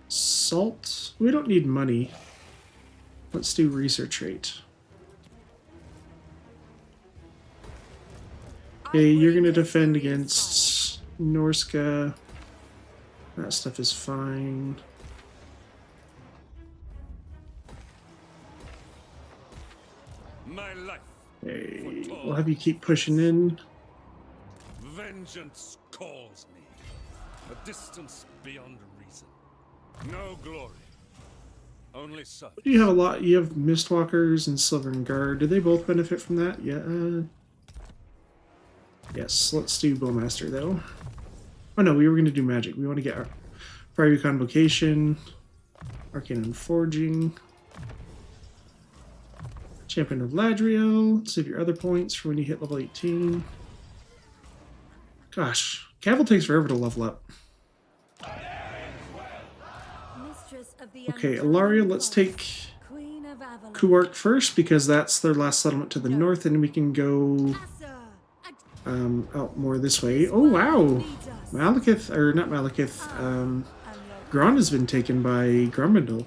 salt. We don't need money. Let's do research rate. Okay, you're gonna defend against Norska. That stuff is fine. My life. Okay, we'll have you keep pushing in. Vengeance calls me. A distance beyond reason. No glory. Only suffering. You have a lot. You have Mistwalkers and Silvern Guard. Do they both benefit from that? Yeah. Yes, let's do Bowmaster though. Oh no, we were going to do magic. We want to get our Fiery Convocation, Arcane Forging, Champion of Ladriel. Save your other points for when you hit level 18. Gosh, Cavill takes forever to level up. Okay, Ilaria, let's take Kuark first because that's their last settlement to the north, and we can go out more this way. Oh wow, Malekith, or not Malekith, Gron has been taken by Grumbindle.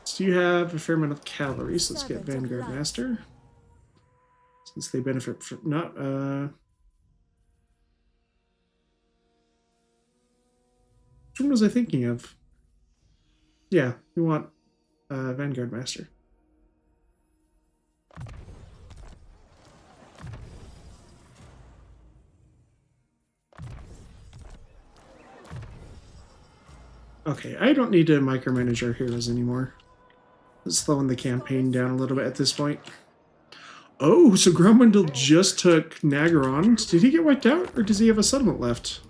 So you have a fair amount of cavalry, so let's get Vanguard Master. Since they benefit from not which one was I thinking of? Yeah, we want Vanguard Master. Okay, I don't need to micromanage our heroes anymore. Let's slowing the campaign down a little bit at this point. Oh, so Grumbindle just took Nagaron. Did he get wiped out, or does he have a settlement left?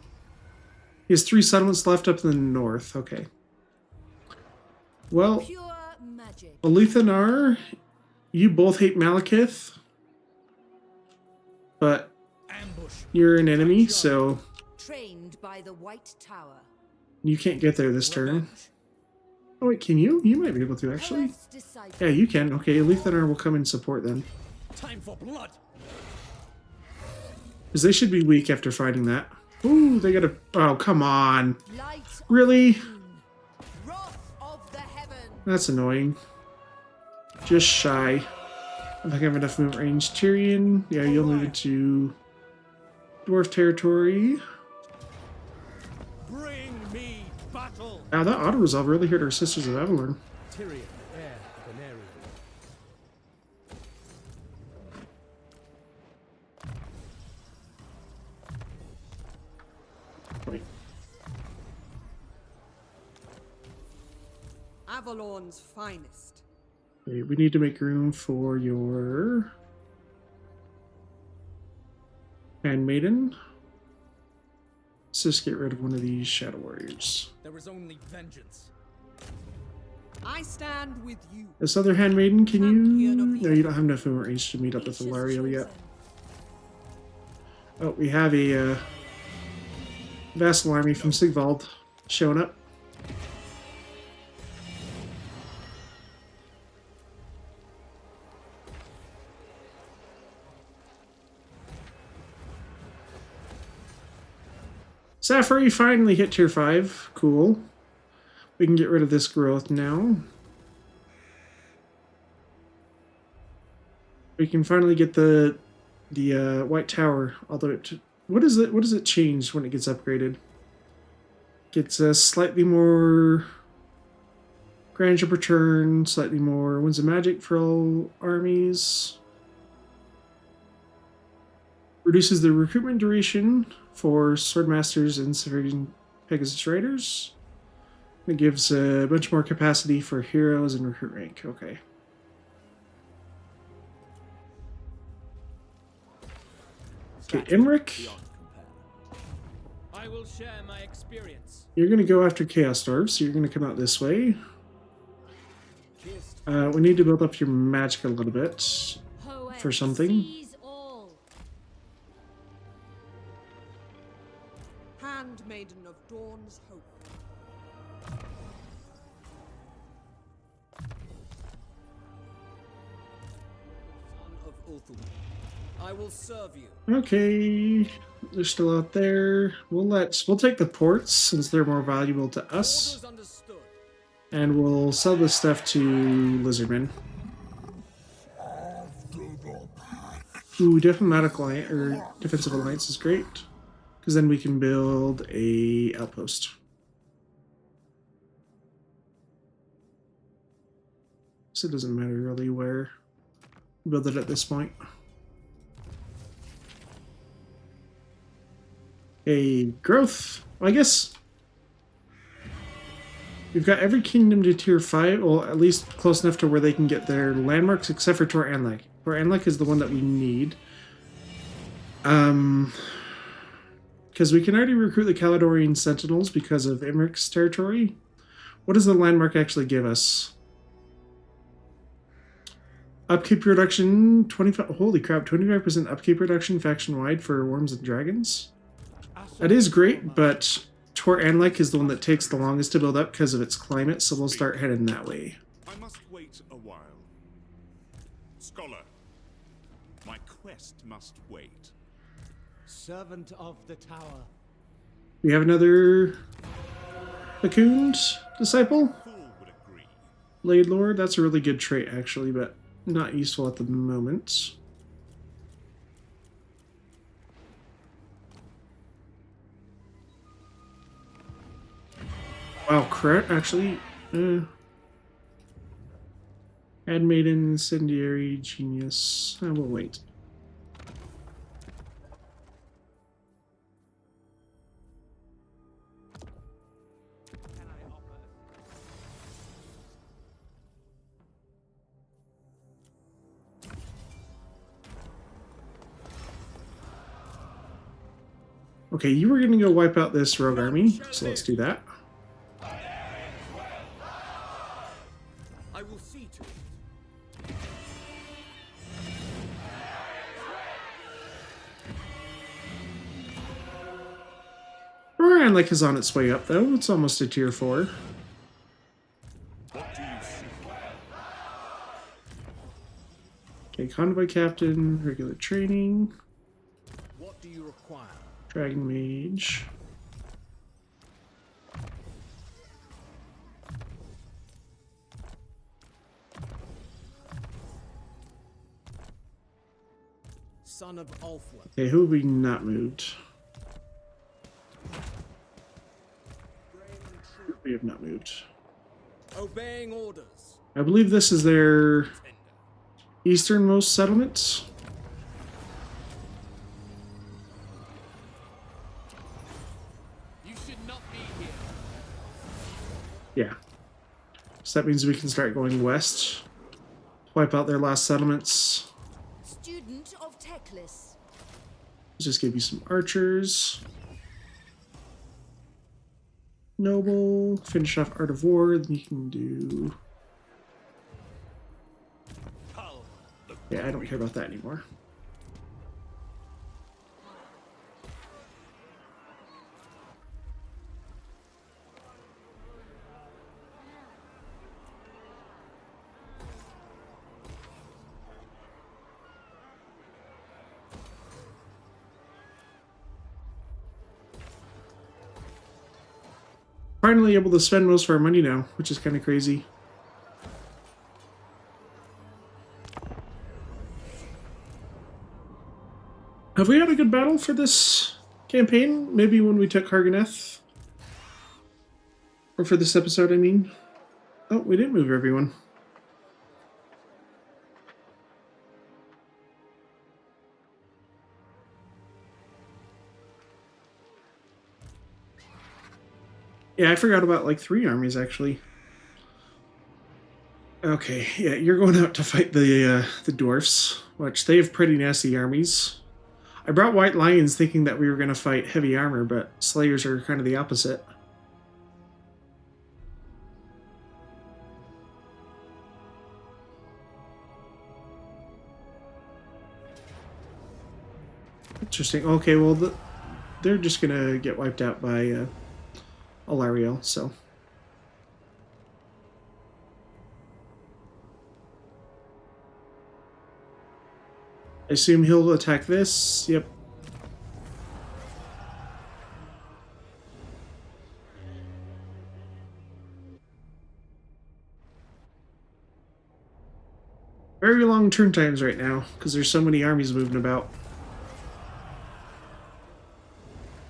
He has 3 settlements left up in the north. Okay. Well, Alethanar, you both hate Malekith, but you're an enemy, so Trained by the White Tower. You can't get there this turn. Oh wait, can you? You might be able to actually. Yeah, you can. Okay, Alethanar will come and support then. Time for blood. Because they should be weak after fighting that. Ooh, they got a... Oh, come on. Really? That's annoying. Just shy. I think I have enough movement range. Tyrion, yeah, you'll move into Dwarf territory. Bring me battle. Wow, that auto-resolve really hurt our Sisters of Avalon. Tyrion, heir of Venarian. Wait. Avalon's finest. Okay, we need to make room for your Handmaiden. Let's just get rid of one of these Shadow Warriors. There is only vengeance. I stand with you. This other Handmaiden, can you... No, you don't have enough movement range to meet up with Ilario yet. Oh, we have a vassal army from Sigvald showing up. Safari finally hit tier 5. Cool. We can get rid of this growth now. We can finally get the White Tower, although it... What does it change when it gets upgraded? Gets a slightly more grandeur per turn, slightly more Winds of Magic for all armies. Reduces the recruitment duration for Swordmasters and Civilian Pegasus Raiders. It gives a bunch more capacity for heroes and recruit rank. Okay. Okay, Imric. I will share my experience. You're going to go after Chaos Dwarves, so you're going to come out this way. We need to build up your magic a little bit for something. Handmaiden of Dawn's hope. Ulthum. I will serve you. Okay, they're still out there. We'll take the ports since they're more valuable to us, Orders understood. and we'll sell this stuff to Lizardmen. Ooh, diplomatic alliance or defensive alliance is great because then we can build a outpost. So it doesn't matter really where we build it at this point. A growth. Well, I guess we've got every kingdom to tier 5, well, at least close enough to where they can get their landmarks, except for Tor Anlek. Tor Anlek is the one that we need. Because we can already recruit the Caledonian Sentinels because of Imric's territory. What does the landmark actually give us? Upkeep reduction, 25. Holy crap, 25% upkeep reduction faction-wide for Worms and Dragons. That is great, but Tor Anlek is the one that takes the longest to build up because of its climate, so we'll start heading that way. I must wait a while. Scholar, my quest must wait. Servant of the tower. We have another Cocooned Disciple? Fool would agree. Blade Lord, that's a really good trait actually, but not useful at the moment. Wow, correct. Actually, Handmaiden, Incendiary, Genius. I will wait. Okay, you were gonna go wipe out this rogue army, so let's do that. I will see to it. Anlek is on its way up, though. It's almost a tier 4. What do you seek? Okay, Convoy Captain, regular training, What do you require? Dragon Mage. Son of Ulfwin. Okay, who have we not moved? We have not moved. Obeying orders. I believe this is their easternmost settlement. You should not be here. Yeah. So that means we can start going west. Wipe out their last settlements. Student of Teclis. Let's just give you some archers. Noble. Finish off Art of War. Then you can do... Yeah, I don't care about that anymore. Finally able to spend most of our money now, which is kind of crazy. Have we had a good battle for this campaign? Maybe when we took Harganeth? Or for this episode, I mean. Oh, we didn't move everyone. Yeah, I forgot about like 3 armies actually. Okay, yeah, you're going out to fight the dwarfs, which they have pretty nasty armies. I brought White Lions thinking that we were going to fight heavy armor, but Slayers are kind of the opposite. Interesting. Okay, well, they're just going to get wiped out by Alariel, so... I assume he'll attack this. Yep. Very long turn times right now, because there's so many armies moving about.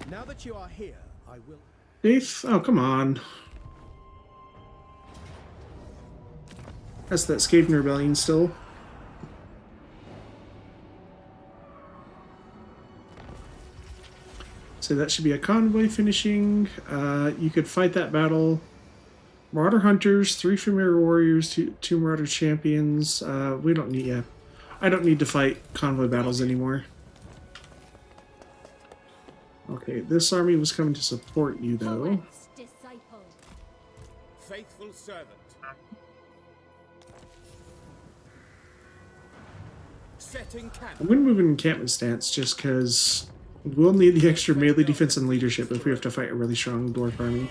Now that you are here, I will. Dave? Oh, come on. That's that Skaven Rebellion still. So that should be a convoy finishing. You could fight that battle. Marauder Hunters, 3 Familiar Warriors, 2 Marauder Champions. We don't need, yeah. I don't need to fight convoy battles anymore. Okay, this army was coming to support you, though. Faithful servant. Setting camp. I'm going to move an encampment stance just because we'll need the extra melee defense and leadership if we have to fight a really strong dwarf army.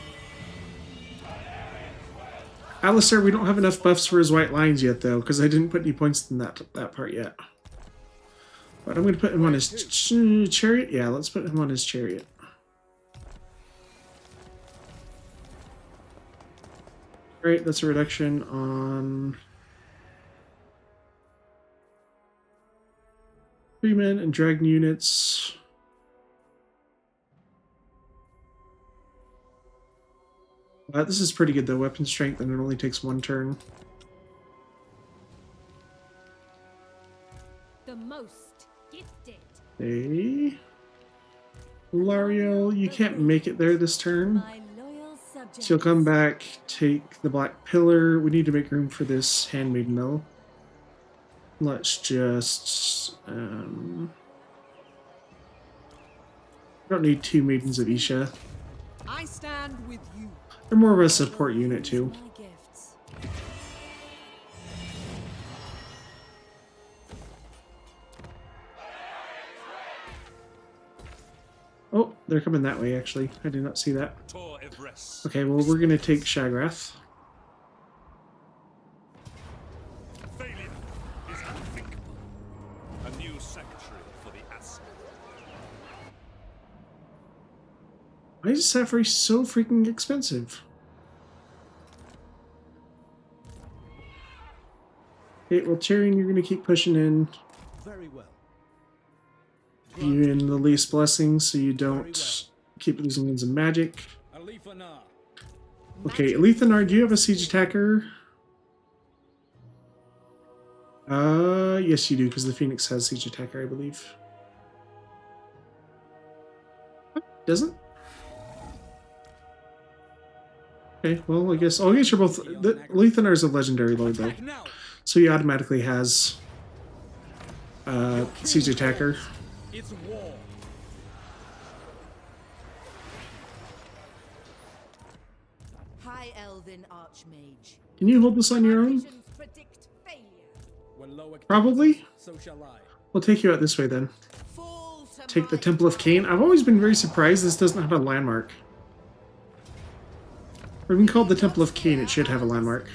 Alistair, we don't have enough buffs for his white lines yet, though, because I didn't put any points in that part yet. But I'm going to put him on his chariot. Yeah, let's put him on his chariot. Great, that's a reduction on Freeman and Dragon units. This is pretty good though, weapon strength, and it only takes 1 turn. The most gifted. Hey. Lariel, you can't make it there this turn. My loyal subjects. She'll come back, take the Black Pillar. We need to make room for this Handmaiden though. Let's just... I don't need 2 Maidens of Isha. I stand with you. They're more of a support unit too. My gifts. Oh, they're coming that way actually. I did not see that. Tor Evres. Okay, well we're gonna take Shagrath. Failure is unthinkable. A new secretary for the Ascent. Why is Sapphire so freaking expensive? Okay, well Tyrion, you're gonna keep pushing in. Very well. You in the least blessings so you don't keep losing winds of magic. Alifanar. Okay, Lethanar, do you have a siege attacker? Yes you do, because the Phoenix has siege attacker, I believe. Doesn't? Okay, well I guess you're both. Lethanar is a legendary lord though, Now. so he automatically has siege attacker. It's war. High Elven Archmage. Can you hold this on your own? Visions predict failure. When Loic Probably. passes, so shall I. We'll take you out this way then. Fall to Take the my Temple of Cain. I've always been very surprised this doesn't have a landmark. Or being called the Temple of Cain, it should have a landmark.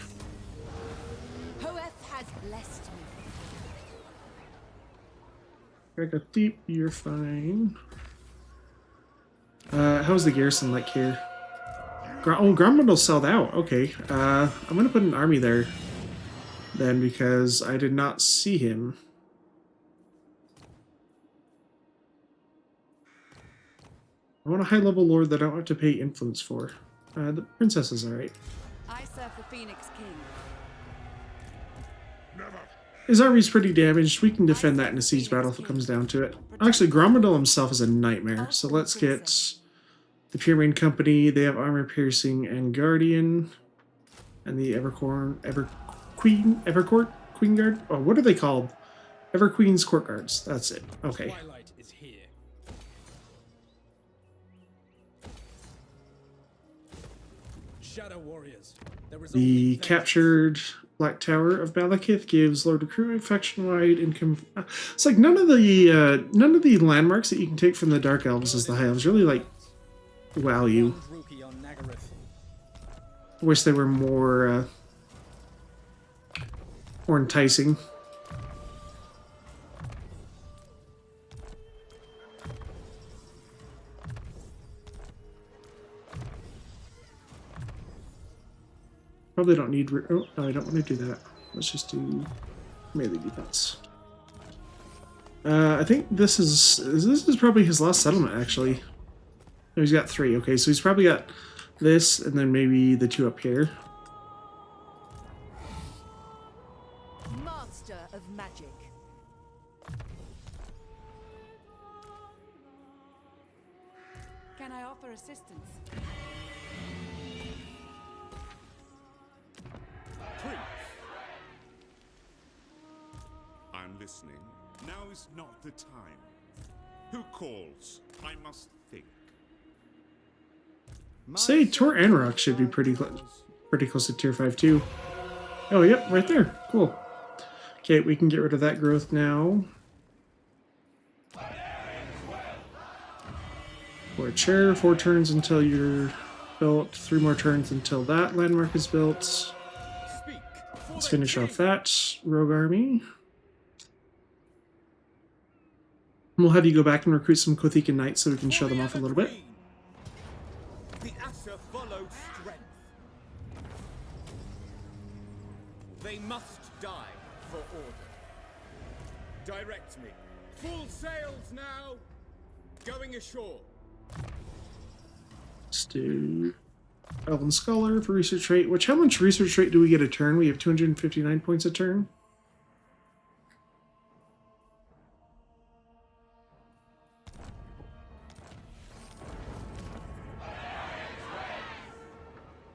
Hoeth has blessed me. Greg a deep, you're fine. How's the garrison like here? Oh, Grombrindal's sold out. Okay. I'm gonna put an army there then because I did not see him. I want a high-level lord that I don't have to pay influence for. The princess is alright. I serve the Phoenix King. His army's pretty damaged. We can defend that in a siege battle if it comes down to it. Actually, Grombrindal himself is a nightmare. So let's get the Pure Company. They have armor piercing and guardian, and the Evercourt Queen Guard. Oh, what are they called? Everqueen's Court Guards. That's it. Okay. Twilight is here. Shadow warriors. There is The only captured Black Tower of Balakith gives Lord recruitment faction-wide income. It's like none of the landmarks that you can take from the Dark Elves as the High Elves really like wow you. One rookie on Nagaroth. Wish they were more enticing. Probably don't need... Oh, no, I don't want to do that. Let's just do melee defense. I think this is probably his last settlement, actually. No, he's got 3. Okay, so he's probably got this, and then maybe the 2 up here. Master of magic. Can I offer assistance? I'm listening. Now is not the time. Who calls? I must think. Say Tor Anrock should be pretty close to tier 5 too. Oh, yep, right there. Cool. Okay, we can get rid of that growth now. For a chair, 4 turns until you're built, 3 more turns until that landmark is built. Let's finish off that rogue army. We'll have you go back and recruit some Kothekan Knights so we can show them off a little bit. The Asher follow strength. They must die for order. Direct me. Full sails now. Going ashore. Let's do Elven Scholar for research rate. How much research rate do we get a turn? We have 259 points a turn.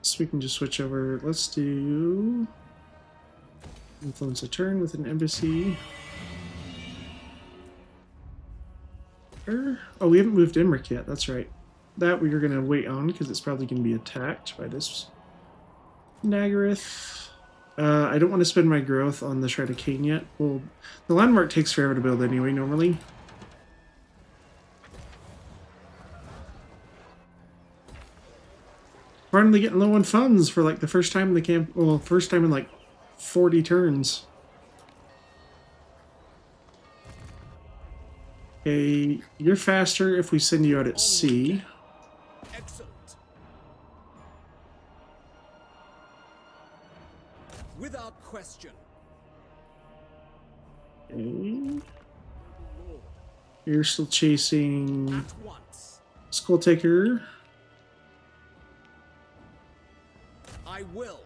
So we can just switch over. Let's do influence a turn with an embassy. Oh, we haven't moved Emmerich yet. That's right. That we are going to wait on because it's probably going to be attacked by this Nagaroth. I don't want to spend my growth on the Shred of Cain yet. Well, the landmark takes forever to build anyway, normally. Finally getting low on funds for like the first time in the camp. Well, first time in like 40 turns. Okay, you're faster if we send you out at sea. Excellent. Without question. Okay. You're still chasing At once. Skull Taker. I will.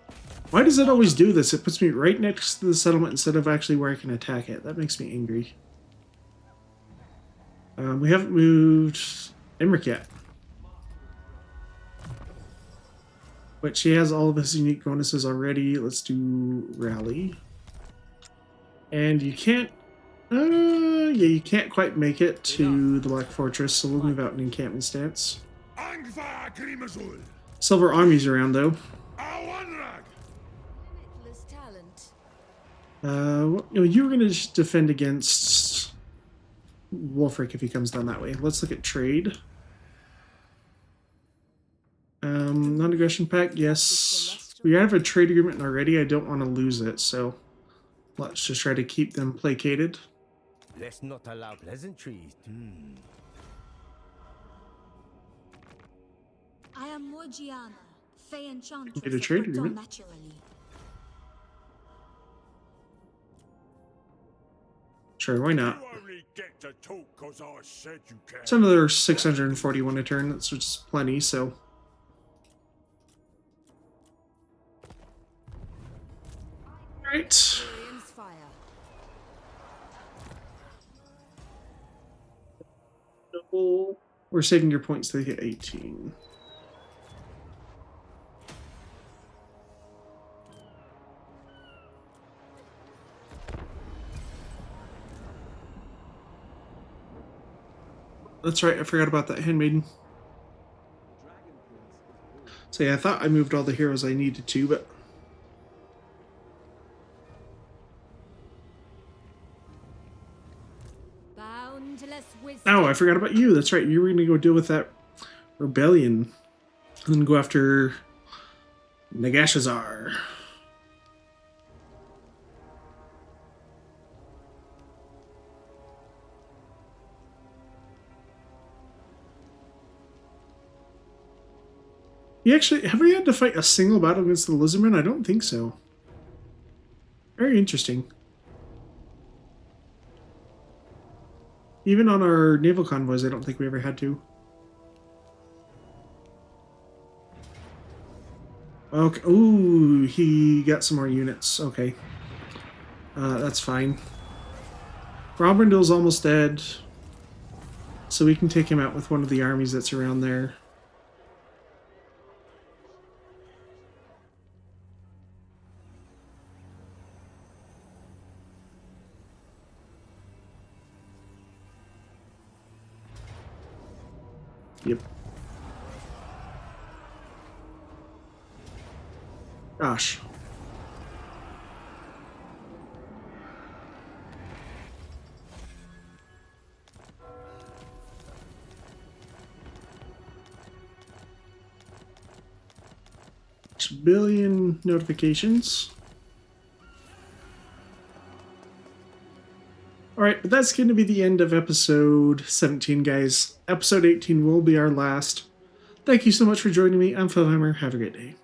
Why does it always do this? It puts me right next to the settlement instead of actually where I can attack it. That makes me angry. We haven't moved Emmerich yet. But she has all of his unique bonuses already. Let's do Rally. And you can't... yeah, you can't quite make it to the Black Fortress, so we'll move out an encampment stance. Silver Army's around, though. Limitless talent. You were going to just defend against Wolfric if he comes down that way. Let's look at trade. Non-aggression pact, yes. We have a trade agreement already. I don't want to lose it, so let's just try to keep them placated. Let's not allow pleasantries. I am Morgiana, Fey Enchantress Get a trade of Krypton agreement. naturally. Sure, why not? You only get to talk 'cause I said you can. It's another 641 a turn, that's just plenty, so... Right. Experience fire. We're saving your points to hit 18. That's right, I forgot about that handmaiden. So yeah, I thought I moved all the heroes I needed to, but... Boundless wisdom. Oh, I forgot about you. That's right, you were going to go deal with that rebellion. And then go after Nagashazar. You actually, have we had to fight a single battle against the Lizardmen? I don't think so. Very interesting. Even on our naval convoys, I don't think we ever had to. Okay. Ooh, he got some more units. Okay. That's fine. Robrindle's almost dead. So we can take him out with one of the armies that's around there. Yep. Gosh. Billion notifications. Alright, but that's going to be the end of episode 17, guys. Episode 18 will be our last. Thank you so much for joining me. I'm Foe-Hammer. Have a great day.